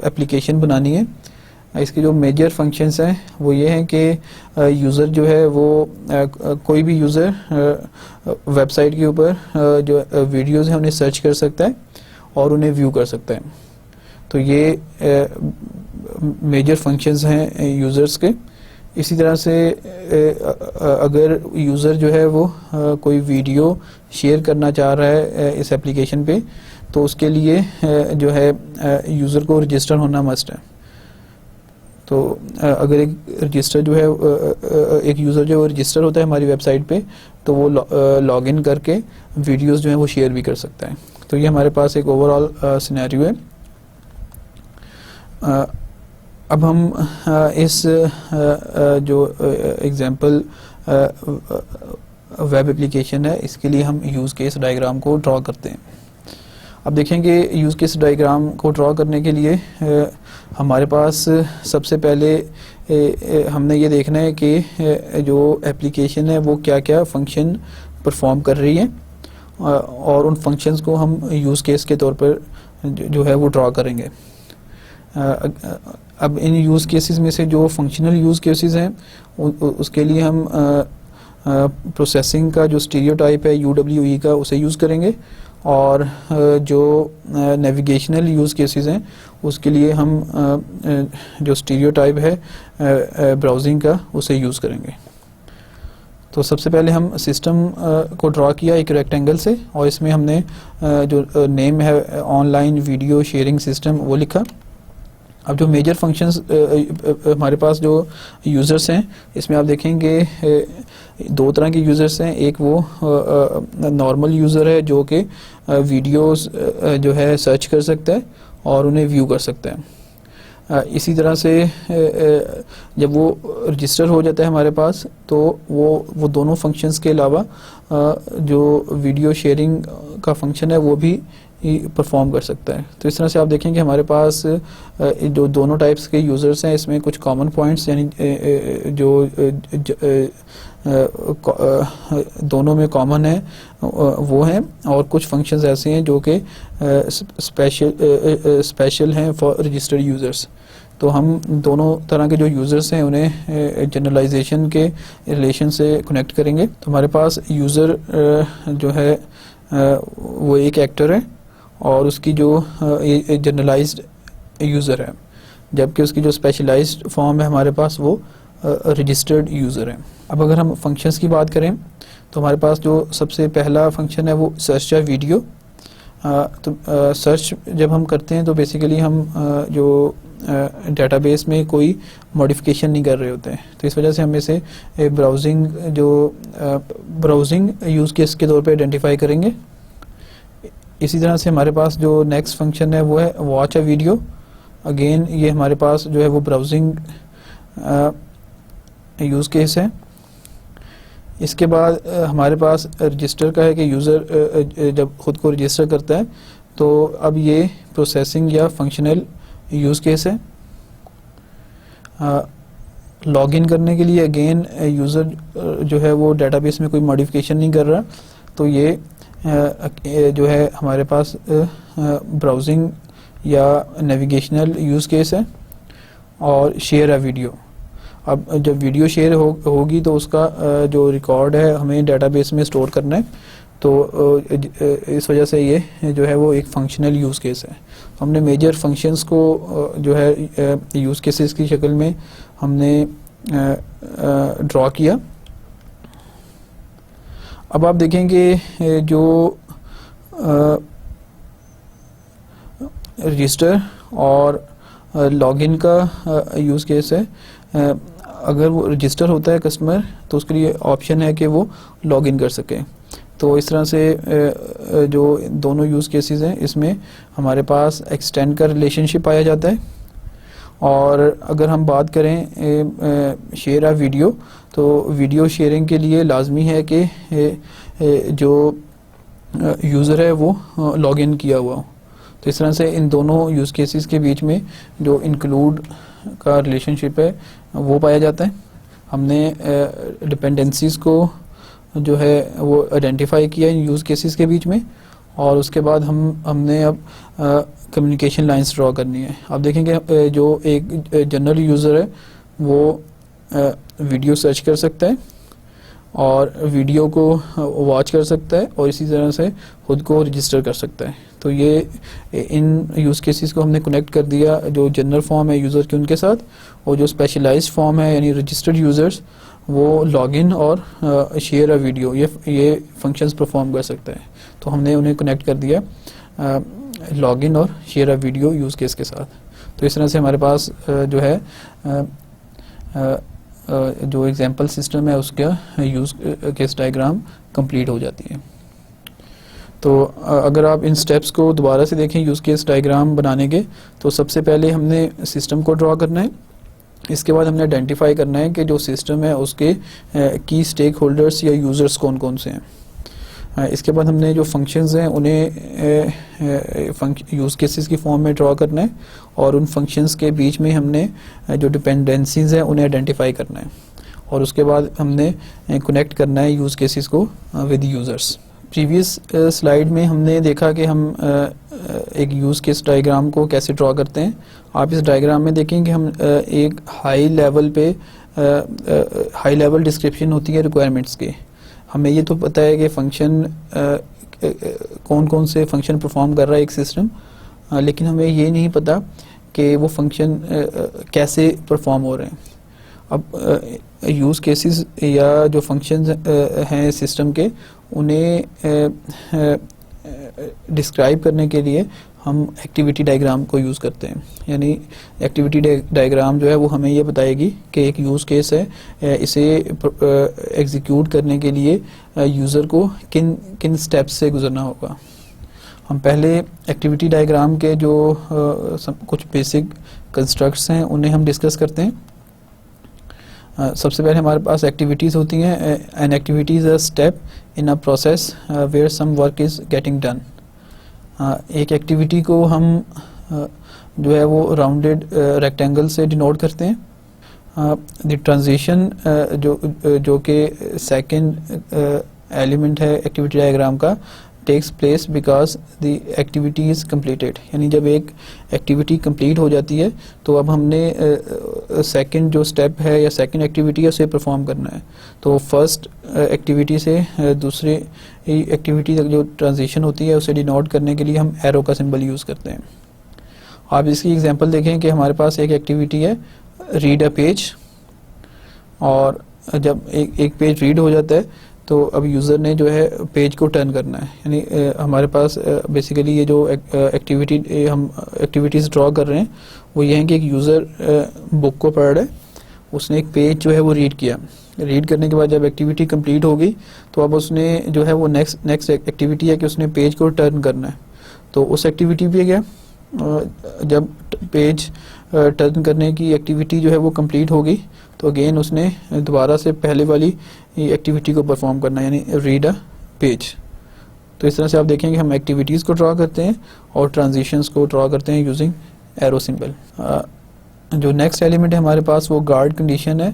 एप्लीकेशन बनानी है इसके जो मेजर फंक्शंस हैं वो ये हैं कि यूज़र जो है वो कोई भी यूज़र वेबसाइट के ऊपर जो वीडियोज़ हैं उन्हें सर्च कर सकता है और उन्हें व्यू कर सकता है। तो ये मेजर फंक्शंस हैं यूज़र्स के। इसी तरह से अगर यूज़र जो है वो कोई वीडियो शेयर करना चाह रहा है इस एप्लीकेशन पे, तो उसके लिए जो है यूज़र को रजिस्टर होना मस्ट है। तो अगर एक रजिस्टर जो है एक यूज़र जो है रजिस्टर होता है हमारी वेबसाइट पे, तो वो लॉगिन करके वीडियोस जो है वो शेयर भी कर सकता है। तो ये हमारे पास एक ओवरऑल सिनेरियो है। अब हम इस जो एग्जांपल वेब एप्लीकेशन है इसके लिए हम यूज़ केस डायग्राम को ड्रॉ करते हैं। अब देखेंगे यूज़ केस डायग्राम को ड्रॉ करने के लिए हमारे पास सबसे पहले हमने ये देखना है कि जो एप्लीकेशन है वो क्या क्या फंक्शन परफॉर्म कर रही है और उन फंक्शंस को हम यूज़ केस के तौर पर जो है वो ड्रॉ करेंगे। अब इन यूज़ केसेस में से जो फंक्शनल यूज़ केसेस हैं उसके लिए हम प्रोसेसिंग का जो स्टीरियोटाइप है UWE का उसे यूज़ करेंगे, और जो नेविगेशनल यूज़ केसेस हैं उसके लिए हम जो स्टीरियोटाइप है ब्राउजिंग का उसे यूज़ करेंगे। तो सबसे पहले हम सिस्टम को ड्रॉ किया एक रेक्टेंगल से, और इसमें हमने जो नेम है ऑनलाइन वीडियो शेयरिंग सिस्टम वो लिखा। अब जो मेजर फंक्शंस हमारे पास जो यूज़र्स हैं इसमें आप देखेंगे दो तरह के यूज़र्स हैं। एक वो नॉर्मल यूज़र है जो कि वीडियोस जो है सर्च कर सकता है और उन्हें व्यू कर सकता है। इसी तरह से जब वो रजिस्टर हो जाता है हमारे पास, तो वो दोनों फंक्शंस के अलावा जो वीडियो शेयरिंग का फंक्शन है वो भी परफॉर्म कर सकता है। तो इस तरह से आप देखेंगे हमारे पास जो दोनों टाइप्स के यूज़र्स हैं इसमें कुछ कॉमन पॉइंट्स यानी जो दोनों में कॉमन है वो हैं, और कुछ फंक्शंस ऐसे हैं जो कि स्पेशल हैं फॉर रजिस्टर्ड यूज़र्स। तो हम दोनों तरह के जो यूज़र्स हैं उन्हें जनरलाइजेशन के रिलेशन से कनेक्ट करेंगे। तो हमारे पास यूज़र जो है वो एक एक्टर है और उसकी जो जनरलाइज्ड यूज़र है, जबकि उसकी जो स्पेशलाइज्ड फॉर्म है हमारे पास वो रजिस्टर्ड यूज़र है। अब अगर हम फंक्शंस की बात करें तो हमारे पास जो सबसे पहला फंक्शन है वो सर्च या वीडियो। तो सर्च जब हम करते हैं तो बेसिकली हम जो डेटाबेस में कोई मॉडिफिकेशन नहीं कर रहे होते हैं, तो इस वजह से हम इसे ब्राउजिंग यूज़ केस के तौर पे आइडेंटिफाई करेंगे। इसी तरह से हमारे पास जो नेक्स्ट फंक्शन है वो है वॉच अ वीडियो। अगेन ये हमारे पास जो है वो ब्राउजिंग यूज़ केस है। इसके बाद हमारे पास रजिस्टर का है कि यूज़र जब ख़ुद को रजिस्टर करता है तो अब ये प्रोसेसिंग या फंक्शनल यूज़ केस है। लॉगिन करने के लिए अगेन यूज़र जो है वो डेटाबेस में कोई मॉडिफिकेशन नहीं कर रहा, तो ये जो है हमारे पास ब्राउजिंग या नेविगेशनल यूज़ केस है। और शेयर अ वीडियो, अब जब वीडियो शेयर होगी तो उसका जो रिकॉर्ड है हमें डेटाबेस में स्टोर करना है, तो इस वजह से ये जो है वो एक फंक्शनल यूज़ केस है। तो हमने मेजर फंक्शंस को जो है यूज़ केसेस की शक्ल में हमने ड्रॉ किया। अब आप देखेंगे जो रजिस्टर और लॉगिन का यूज़ केस है, अगर वो रजिस्टर होता है कस्टमर तो उसके लिए ऑप्शन है कि वो लॉगिन कर सके। तो इस तरह से जो दोनों यूज़ केसेस हैं इसमें हमारे पास एक्सटेंड का रिलेशनशिप पाया जाता है। और अगर हम बात करें शेयर अ वीडियो, तो वीडियो शेयरिंग के लिए लाजमी है कि जो यूज़र है वो लॉगिन किया हुआ हो। तो इस तरह से इन दोनों यूज़ केसेस के बीच में जो इंक्लूड का रिलेशनशिप है वो पाया जाता है। हमने डिपेंडेंसीज़ को जो है वो आइडेंटिफाई किया इन यूज़ केसेस के बीच में, और उसके बाद हमने अब कम्युनिकेशन लाइंस ड्रॉ करनी है। आप देखेंगे जो एक जनरल यूज़र है वो वीडियो सर्च कर सकता है और वीडियो को वॉच कर सकता है और इसी तरह से खुद को रजिस्टर कर सकता है। तो ये इन यूज़ केसेस को हमने कनेक्ट कर दिया, जो जनरल फॉर्म है यूज़र के उनके साथ, और जो स्पेशलाइज्ड फॉर्म है यानी रजिस्टर्ड यूज़र्स वो लॉगिन और शेयर अ वीडियो ये फंक्शंस परफॉर्म कर सकता है। तो हमने उन्हें कनेक्ट कर दिया लॉगिन और share a video use case के साथ। तो इस तरह से हमारे पास जो है जो एग्जांपल सिस्टम है उसका यूज़ केस डायग्राम कंप्लीट हो जाती है। तो अगर आप इन स्टेप्स को दोबारा से देखें यूज़ केस डायग्राम बनाने के, तो सबसे पहले हमने सिस्टम को ड्रॉ करना है। इसके बाद हमने आइडेंटिफाई करना है कि जो सिस्टम है उसके की स्टेक होल्डर्स या यूज़र्स कौन कौन से हैं। इसके बाद हमने जो फंक्शंस हैं उन्हें यूज़ केसेस की फॉर्म में ड्रॉ करना है और उन फंक्शंस के बीच में हमने जो डिपेंडेंसीज हैं उन्हें आइडेंटिफाई करना है और उसके बाद हमने कनेक्ट करना है यूज़ केसेस को विद यूज़र्स। प्रीवियस स्लाइड में हमने देखा कि हम एक यूज़ केस डायग्राम को कैसे ड्रॉ करते हैं। आप इस डायग्राम में देखें कि हम एक हाई लेवल डिस्क्रिप्शन होती है रिक्वायरमेंट्स के। हमें ये तो पता है कि फंक्शन कौन कौन से फंक्शन परफॉर्म कर रहा है एक सिस्टम, लेकिन हमें ये नहीं पता कि वो फंक्शन कैसे परफॉर्म हो रहे हैं। अब यूज़ केसेस या जो फंक्शंस हैं सिस्टम के उन्हें डिस्क्राइब करने के लिए हम एक्टिविटी डायग्राम को यूज़ करते हैं। यानी एक्टिविटी डायग्राम जो है वो हमें ये बताएगी कि एक यूज़ केस है, इसे एग्जीक्यूट करने के लिए यूज़र को किन किन स्टेप्स से गुजरना होगा। हम पहले एक्टिविटी डायग्राम के जो कुछ बेसिक कंस्ट्रक्ट्स हैं उन्हें हम डिस्कस करते हैं। सबसे पहले हमारे पास एक्टिविटीज़ होती हैं। An activity is a step in a process where some work is getting done. एक एक्टिविटी को हम जो है वो राउंडेड रेक्टेंगल से डिनोट करते हैं। द ट्रांजिशन जो कि सेकंड एलिमेंट है एक्टिविटी डायग्राम का takes place because the activity is completed. यानी जब एक एक्टिविटी कंप्लीट हो जाती है तो अब हमने सेकंड जो स्टेप है या सेकंड एक्टिविटी है उसे परफॉर्म करना है। तो फर्स्ट एक्टिविटी से दूसरी एक्टिविटी तक जो ट्रांजिशन होती है उसे डिनोट करने के लिए हम एरो का सिंबल यूज़ करते हैं। आप इसकी एग्जांपल देखें कि हमारे पास एक एक्टिविटी है रीड अ पेज, और जब एक पेज रीड हो जाता है तो अब यूज़र ने जो है पेज को टर्न करना है। यानी हमारे पास बेसिकली ये जो हम एक्टिविटीज़ ड्रॉ कर रहे हैं वो ये है कि एक यूज़र बुक को पढ़ रहा है, उसने एक पेज जो है वो रीड किया। रीड करने के बाद जब एक्टिविटी कंप्लीट हो गई तो अब उसने जो है वो नेक्स्ट एक्टिविटी है कि उसने पेज को टर्न करना है। तो उस एक्टिविटी पे गया, जब पेज टर्न करने की एक्टिविटी जो है वो कंप्लीट हो गई तो अगेन उसने दोबारा से पहले वाली एक्टिविटी को परफॉर्म करना है, यानी रीड अ पेज। तो इस तरह से आप देखेंगे हम एक्टिविटीज़ को ड्रॉ करते हैं और ट्रांजिशंस को ड्रॉ करते हैं यूजिंग एरो सिंबल। जो नेक्स्ट एलिमेंट है हमारे पास वो गार्ड कंडीशन है।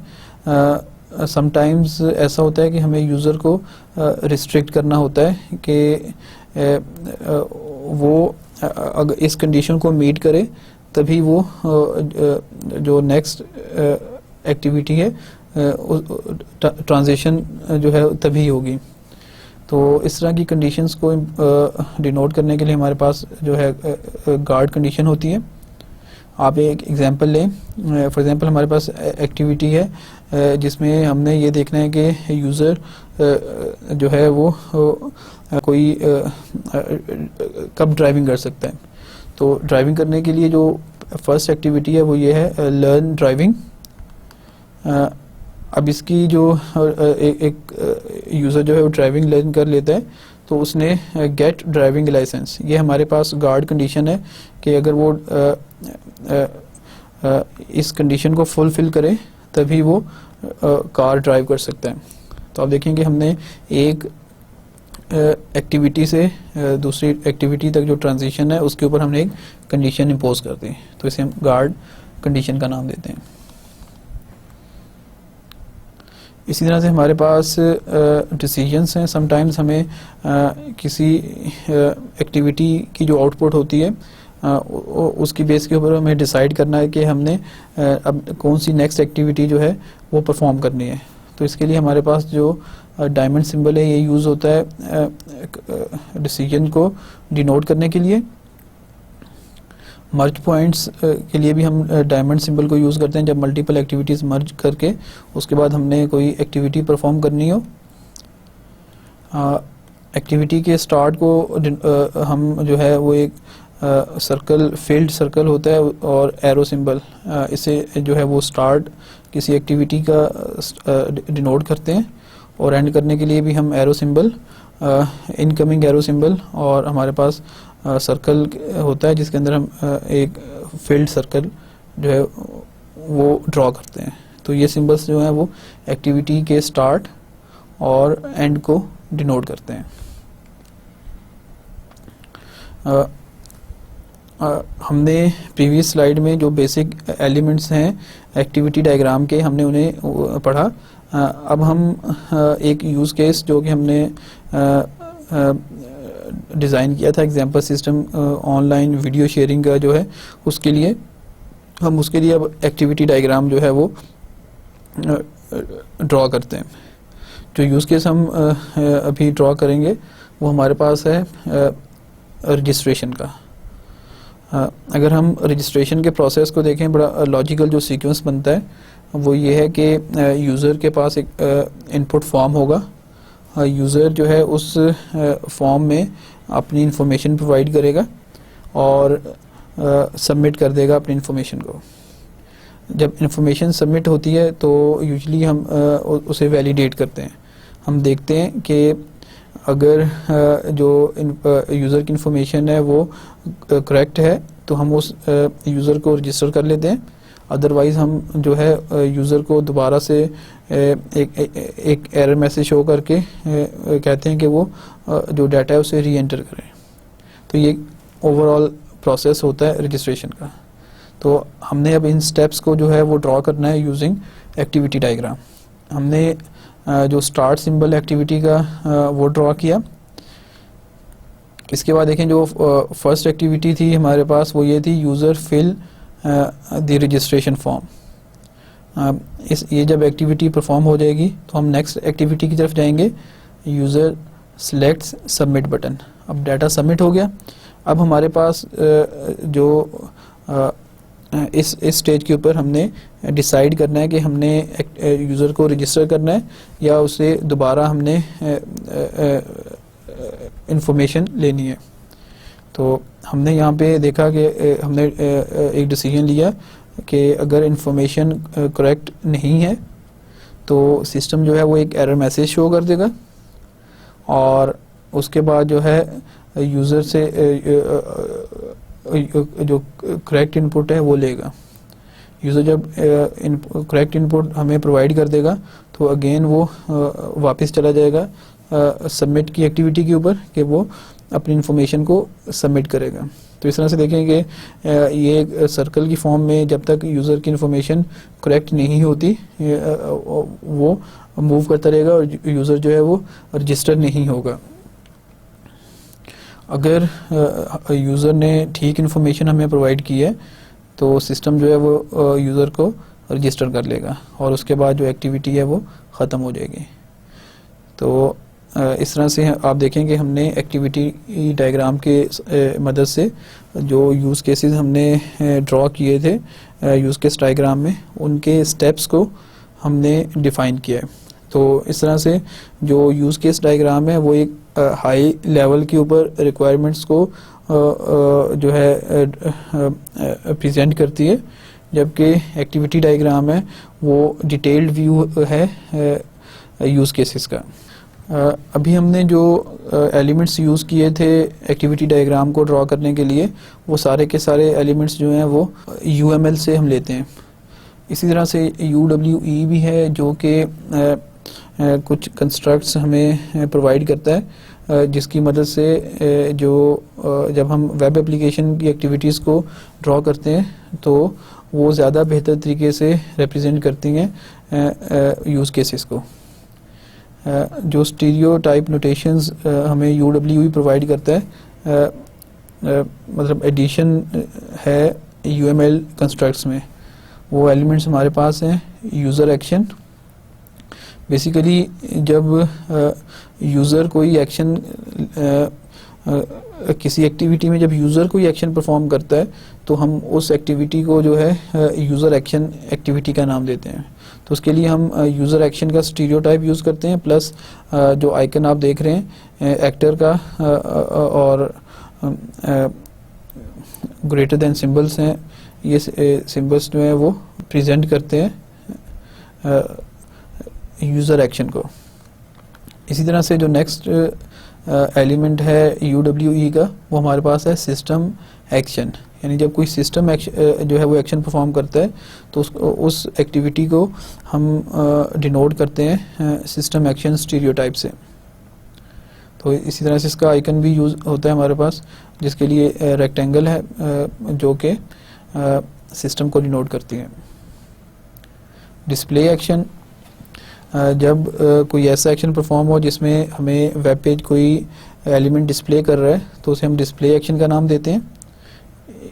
समटाइम्स ऐसा होता है कि हमें यूज़र को रिस्ट्रिक्ट करना होता है कि वो अगर इस कंडीशन को मीट करे तभी वो जो नेक्स्ट एक्टिविटी है ट्रांजिशन जो है तभी होगी। तो इस तरह की कंडीशंस को डिनोट करने के लिए हमारे पास जो है गार्ड कंडीशन होती है। आप एक एग्जांपल लें, फॉर एग्जांपल हमारे पास एक्टिविटी है जिसमें हमने ये देखना है कि यूज़र जो है वो कोई कब ड्राइविंग कर सकता है। तो ड्राइविंग करने के लिए जो फर्स्ट एक्टिविटी है वो ये है लर्न ड्राइविंग। अब इसकी जो एक यूज़र जो है वो ड्राइविंग लर्न कर लेता है तो उसने गेट ड्राइविंग लाइसेंस, ये हमारे पास गार्ड कंडीशन है कि अगर वो इस कंडीशन को फुलफिल करे तभी वो कार ड्राइव कर सकता है। तो आप देखेंगे हमने एक एक्टिविटी से दूसरी एक्टिविटी तक जो ट्रांजिशन है उसके ऊपर हमने एक कंडीशन इम्पोज कर दी, तो इसे हम गार्ड कंडीशन का नाम देते हैं। इसी तरह से हमारे पास डिसीजंस हैं। समटाइम्स हमें किसी एक्टिविटी की जो आउटपुट होती है उसकी बेस के ऊपर हमें डिसाइड करना है कि हमने अब कौन सी नेक्स्ट एक्टिविटी जो है वो परफॉर्म करनी है। तो इसके लिए हमारे पास जो डायमंड सिंबल है ये यूज़ होता है डिसीजन को डिनोट करने के लिए। मर्ज पॉइंट्स के लिए भी हम डायमंड सिंबल को यूज़ करते हैं जब मल्टीपल एक्टिविटीज़ मर्ज करके उसके बाद हमने कोई एक्टिविटी परफॉर्म करनी हो। एक्टिविटी के स्टार्ट को हम जो है वो एक सर्कल, फील्ड सर्कल होता है और एरो सिंबल, इसे जो है वो स्टार्ट किसी एक्टिविटी का डिनोट करते हैं। और एंड करने के लिए भी हम arrow symbol, incoming arrow symbol, और हमारे पास सर्कल होता है जिसके अंदर हम एक फील्ड सर्कल जो है वो ड्रॉ करते हैं। तो ये सिंबल्स जो हैं वो एक्टिविटी के स्टार्ट और एंड को डिनोट करते हैं। हमने प्रीवियस स्लाइड में जो बेसिक एलिमेंट्स हैं एक्टिविटी डायग्राम के, हमने उन्हें पढ़ा। अब हम एक यूज़ केस जो कि हमने डिज़ाइन किया था example system online video sharing का जो है उसके लिए, हम उसके लिए अब एक्टिविटी डायग्राम जो है वो ड्रॉ करते हैं। जो यूज़ केस हम अभी ड्रॉ करेंगे वो हमारे पास है रजिस्ट्रेशन का। अगर हम रजिस्ट्रेशन के प्रोसेस को देखें, बड़ा लॉजिकल जो सीक्वेंस बनता है वो ये है कि यूज़र के पास एक इनपुट फॉर्म होगा। यूज़र जो है उस फॉर्म में अपनी इंफॉर्मेशन प्रोवाइड करेगा और सबमिट कर देगा अपनी इंफॉर्मेशन को। जब इंफॉर्मेशन सबमिट होती है तो यूजुअली हम उसे वैलिडेट करते हैं। हम देखते हैं कि अगर जो यूज़र की इंफॉर्मेशन है वो करेक्ट है तो हम उस यूज़र को रजिस्टर कर लेते हैं। अदरवाइज़ हम जो है यूज़र को दोबारा से एक एरर मैसेज शो करके कहते हैं कि वो जो डाटा है उसे री एंटर करें। तो ये ओवरऑल प्रोसेस होता है रजिस्ट्रेशन का। तो हमने अब इन स्टेप्स को जो है वो ड्रॉ करना है यूजिंग एक्टिविटी डायग्राम। हमने जो स्टार्ट सिंबल एक्टिविटी का वो ड्रॉ किया। इसके बाद देखें जो फर्स्ट एक्टिविटी थी हमारे पास वो ये थी user fill the registration form. ये जब एक्टिविटी परफॉर्म हो जाएगी तो हम नेक्स्ट एक्टिविटी की तरफ जाएंगे। User selects submit button. अब डाटा सबमिट हो गया। अब हमारे पास जो इस स्टेज के ऊपर हमने डिसाइड करना है कि हमने यूज़र को रजिस्टर करना है या उसे दोबारा हमने इंफॉर्मेशन लेनी है। तो हमने यहाँ पे देखा कि हमने एक डिसीजन लिया कि अगर इंफॉर्मेशन करेक्ट नहीं है तो सिस्टम जो है वो एक एरर मैसेज शो कर देगा और उसके बाद जो है यूज़र से जो करेक्ट इनपुट है वो लेगा। यूज़र जब करेक्ट इनपुट हमें प्रोवाइड कर देगा तो अगेन वो वापस चला जाएगा सबमिट की एक्टिविटी के ऊपर कि वो अपनी इंफॉर्मेशन को सबमिट करेगा। तो इस तरह से देखें कि ये सर्कल की फॉर्म में जब तक यूज़र की इंफॉर्मेशन करेक्ट नहीं होती वो मूव करता रहेगा और यूज़र जो है वो रजिस्टर नहीं होगा। अगर यूज़र ने ठीक इन्फॉर्मेशन हमें प्रोवाइड की है तो सिस्टम जो है वो यूज़र को रजिस्टर कर लेगा और उसके बाद जो एक्टिविटी है वो ख़त्म हो जाएगी। तो इस तरह से आप देखें कि हमने एक्टिविटी डायग्राम के मदद से जो यूज़ केसेस हमने ड्रॉ किए थे यूज़ केस डायग्राम में उनके स्टेप्स को हमने डिफ़ाइन किया है। तो इस तरह से जो यूज़ केस डायग्राम है वो एक हाई लेवल के ऊपर रिक्वायरमेंट्स को जो है प्रेजेंट करती है, जबकि एक्टिविटी डायग्राम है वो डिटेल्ड व्यू है यूज़ केसेस का। अभी हमने जो एलिमेंट्स यूज़ किए थे एक्टिविटी डायग्राम को ड्रॉ करने के लिए वो सारे के सारे एलिमेंट्स जो हैं वो UML से हम लेते हैं। इसी तरह से UWE भी है जो कि कुछ कंस्ट्रक्ट्स हमें प्रोवाइड करता है जिसकी मदद से जब हम वेब एप्लीकेशन की एक्टिविटीज़ को ड्रॉ करते हैं तो वो ज़्यादा बेहतर तरीके से रिप्रेजेंट करती हैं यूज़ केसेस को। जो स्टीरियोटाइप नोटेशंस हमें UWE प्रोवाइड करता है, मतलब एडिशन है UML कंस्ट्रक्ट्स में। वो एलिमेंट्स हमारे पास हैं यूज़र एक्शन। बेसिकली जब यूज़र कोई एक्शन किसी एक्टिविटी में जब यूज़र कोई एक्शन परफॉर्म करता है तो हम उस एक्टिविटी को जो है यूज़र एक्शन एक्टिविटी का नाम देते हैं। तो उसके लिए हम यूज़र एक्शन का स्टीरियोटाइप यूज़ करते हैं, प्लस जो आइकन आप देख रहे हैं एक्टर का और ग्रेटर देन सिंबल्स हैं, ये सिंबल्स जो हैं वो प्रेजेंट करते हैं यूज़र एक्शन को। इसी तरह से जो नेक्स्ट एलिमेंट है UWE का, वो हमारे पास है सिस्टम एक्शन। यानी जब कोई सिस्टम एक्शन जो है वो एक्शन परफॉर्म करता है तो उस एक्टिविटी को हम डिनोट करते हैं सिस्टम एक्शन स्टीरियोटाइप से। तो इसी तरह से इसका आइकन भी यूज़ होता है हमारे पास, जिसके लिए रेक्टेंगल है जो कि सिस्टम को डिनोट करती है। डिस्प्ले एक्शन, जब कोई ऐसा एक्शन परफॉर्म हो जिसमें हमें वेब पेज कोई एलिमेंट डिस्प्ले कर रहा है तो उसे हम डिस्प्ले एक्शन का नाम देते हैं।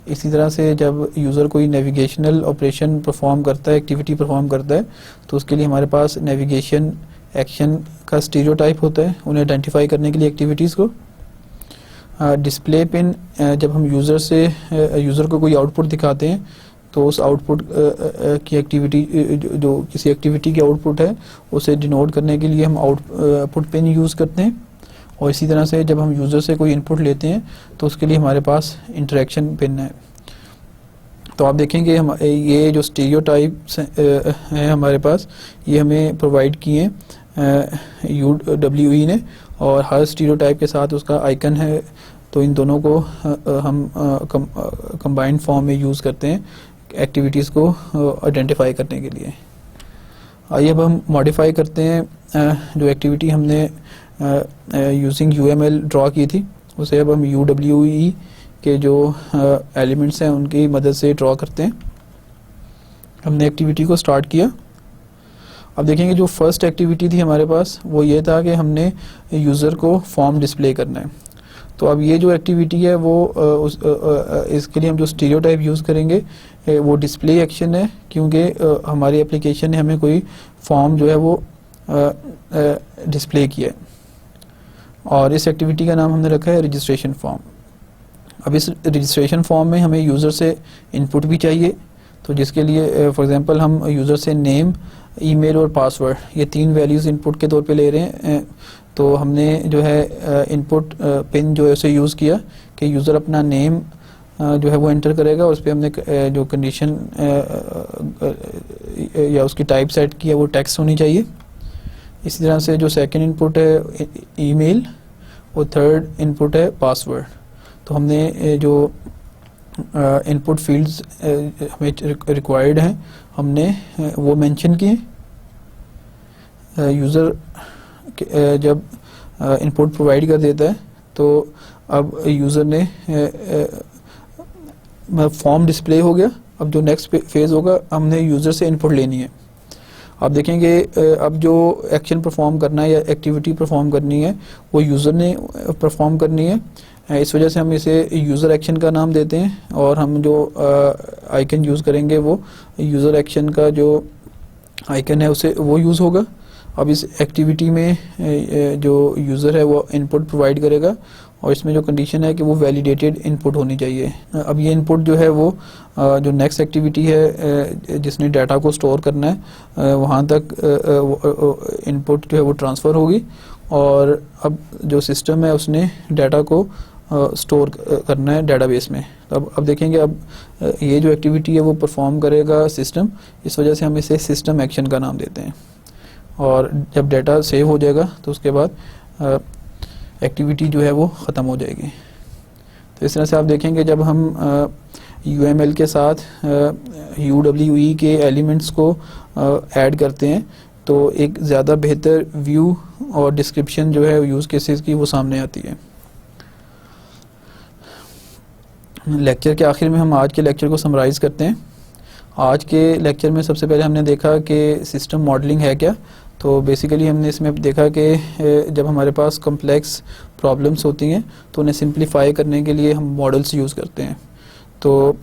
इसी तरह से जब यूज़र कोई नेविगेशनल ऑपरेशन परफॉर्म करता है, एक्टिविटी परफॉर्म करता है, तो उसके लिए हमारे पास नेविगेशन एक्शन का स्टीरियोटाइप होता है उन्हें आइडेंटिफाई करने के लिए एक्टिविटीज़ को। डिस्प्ले पिन, जब हम यूज़र को कोई आउटपुट दिखाते हैं तो उस आउटपुट की एक्टिविटी जो किसी एक्टिविटी की आउटपुट है उसे डिनोट करने के लिए हम आउटपुट पिन यूज़ करते हैं। और इसी तरह से जब हम यूज़र से कोई इनपुट लेते हैं तो उसके लिए हमारे पास इंटरेक्शन पिन है। तो आप देखेंगे हम ये जो स्टीरियोटाइप्स हैं हमारे पास, ये हमें प्रोवाइड किए UWE ने, और हर स्टीरियोटाइप के साथ उसका आइकन है। तो इन दोनों को हम कंबाइंड फॉर्म में यूज़ करते हैं एक्टिविटीज़ को आइडेंटिफाई करने के लिए। आइए अब हम मॉडिफाई करते हैं जो एक्टिविटी हमने यूजिंग UML ड्रॉ की थी, उसे अब हम UWE के जो एलिमेंट्स हैं उनकी मदद से ड्रॉ करते हैं। हमने एक्टिविटी को स्टार्ट किया। अब देखेंगे जो फर्स्ट एक्टिविटी थी हमारे पास वो ये था कि हमने यूज़र को फॉर्म डिस्प्ले करना है। तो अब ये जो एक्टिविटी है वो इसके लिए हम जो स्टीरियोटाइप यूज़ करेंगे वो डिस्प्ले एक्शन है, क्योंकि हमारी एप्लीकेशन ने हमें कोई फॉर्म जो है वो डिस्प्ले किया है। और इस एक्टिविटी का नाम हमने रखा है रजिस्ट्रेशन फॉर्म। अब इस रजिस्ट्रेशन फॉर्म में हमें यूज़र से इनपुट भी चाहिए, तो जिसके लिए फॉर एग्जांपल हम यूज़र से नेम, ईमेल और पासवर्ड ये 3 वैल्यूज़ इनपुट के तौर पे ले रहे हैं। तो हमने जो है इनपुट पिन जो है उसे यूज़ किया कि यूज़र अपना नेम जो है वो एंटर करेगा, उस पर हमने जो कंडीशन या उसकी टाइप सेट की है वो टेक्स्ट होनी चाहिए। इसी तरह से जो सेकंड इनपुट है ईमेल और थर्ड इनपुट है पासवर्ड। तो हमने जो इनपुट फील्ड्स हमें रिक्वायर्ड हैं हमने वो मेंशन किए। यूज़र जब इनपुट प्रोवाइड कर देता है तो अब यूज़र ने फॉर्म डिस्प्ले हो गया। अब जो नेक्स्ट फेज़ होगा हमने यूज़र से इनपुट लेनी है। आप देखेंगे अब जो एक्शन परफॉर्म करना है या एक्टिविटी परफॉर्म करनी है वो यूज़र ने परफॉर्म करनी है। इस वजह से हम इसे यूज़र एक्शन का नाम देते हैं और हम जो आइकन यूज़ करेंगे वो यूज़र एक्शन का जो आइकन है उसे वो यूज़ होगा। अब इस एक्टिविटी में जो यूज़र है वो इनपुट प्रोवाइड करेगा और इसमें जो कंडीशन है कि वो वैलिडेटेड इनपुट होनी चाहिए। अब ये इनपुट जो है वो जो नेक्स्ट एक्टिविटी है जिसने डाटा को स्टोर करना है वहाँ तक इनपुट जो है वो ट्रांसफ़र होगी और अब जो सिस्टम है उसने डाटा को स्टोर करना है डेटाबेस में। तो अब देखेंगे अब ये जो एक्टिविटी है वो परफॉर्म करेगा सिस्टम, इस वजह से हम इसे सिस्टम एक्शन का नाम देते हैं। और जब डाटा सेव हो जाएगा तो उसके बाद एक्टिविटी जो है वो ख़त्म हो जाएगी। तो इस तरह से आप देखेंगे जब हम UML के साथ UWE के एलिमेंट्स को ऐड करते हैं तो एक ज़्यादा बेहतर व्यू और डिस्क्रिप्शन जो है यूज़ केसेस की वो सामने आती है। लेक्चर के आखिर में हम आज के लेक्चर को समराइज़ करते हैं। आज के लेक्चर में सबसे पहले हमने देखा कि सिस्टम मॉडलिंग है क्या। तो बेसिकली हमने इसमें देखा कि जब हमारे पास कॉम्प्लेक्स प्रॉब्लम्स होती हैं तो उन्हें सिंप्लीफाई करने के लिए हम मॉडल्स यूज़ करते हैं। तो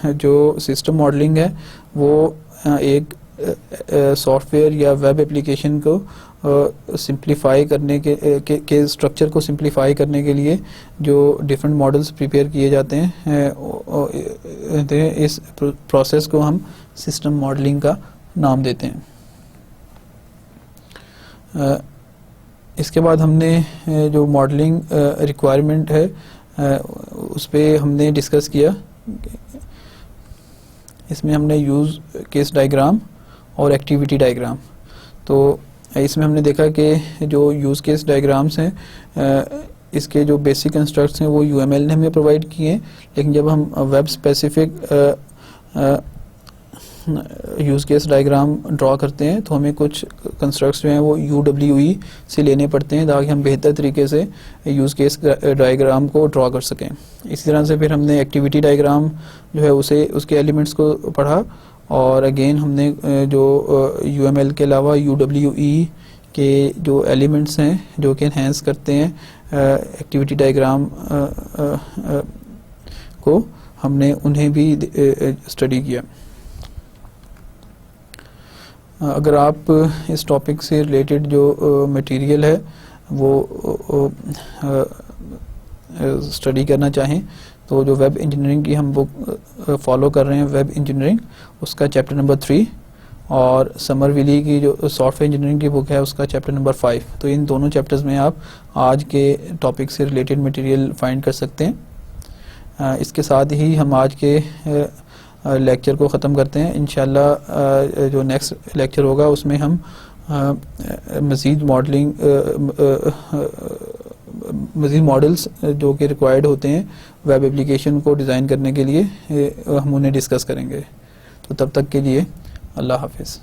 जो सिस्टम मॉडलिंग है वो एक सॉफ्टवेयर या वेब एप्लीकेशन को सिंप्लीफाई करने के स्ट्रक्चर को सिंप्लीफाई करने के लिए जो डिफरेंट मॉडल्स प्रिपेयर किए जाते हैं इस प्रोसेस को हम सिस्टम मॉडलिंग का नाम देते हैं। इसके बाद हमने जो मॉडलिंग रिक्वायरमेंट है उस पर हमने डिस्कस किया। इसमें हमने यूज़ केस डायग्राम और एक्टिविटी डायग्राम। तो इसमें हमने देखा कि जो यूज़ केस डायग्राम्स हैं इसके जो बेसिक कंस्ट्रक्ट्स हैं वो UML ने हमें प्रोवाइड किए हैं, लेकिन जब हम web specific use case diagram draw करते हैं तो हमें कुछ कंस्ट्रक्ट्स जो हैं वो UWE से लेने पड़ते हैं ताकि हम बेहतर तरीके से यूज़ केस डायग्राम को ड्रॉ कर सकें। इसी तरह से फिर हमने एक्टिविटी डायग्राम जो है उसे उसके एलिमेंट्स को पढ़ा, और अगेन हमने जो UML के अलावा UWE के जो एलिमेंट्स हैं जो कि एनहेंस करते हैं एक्टिविटी डायग्राम को, हमने उन्हें भी स्टडी किया। अगर आप इस टॉपिक से रिलेटेड जो मटेरियल है वो स्टडी करना चाहें तो जो वेब इंजीनियरिंग की हम बुक फॉलो कर रहे हैं, वेब इंजीनियरिंग, उसका चैप्टर नंबर 3, और समर विली की जो सॉफ्टवेयर इंजीनियरिंग की बुक है उसका चैप्टर नंबर 5। तो इन दोनों चैप्टर्स में आप आज के टॉपिक से रिलेटेड मटेरियल फाइंड कर सकते हैं। इसके साथ ही हम आज के लेक्चर को ख़त्म करते हैं। इंशाल्लाह जो नेक्स्ट लेक्चर होगा उसमें हम मज़ीद मॉडल्स जो कि रिक्वायर्ड होते हैं वेब एप्लीकेशन को डिज़ाइन करने के लिए हम उन्हें डिस्कस करेंगे। तो तब तक के लिए अल्लाह हाफिज़।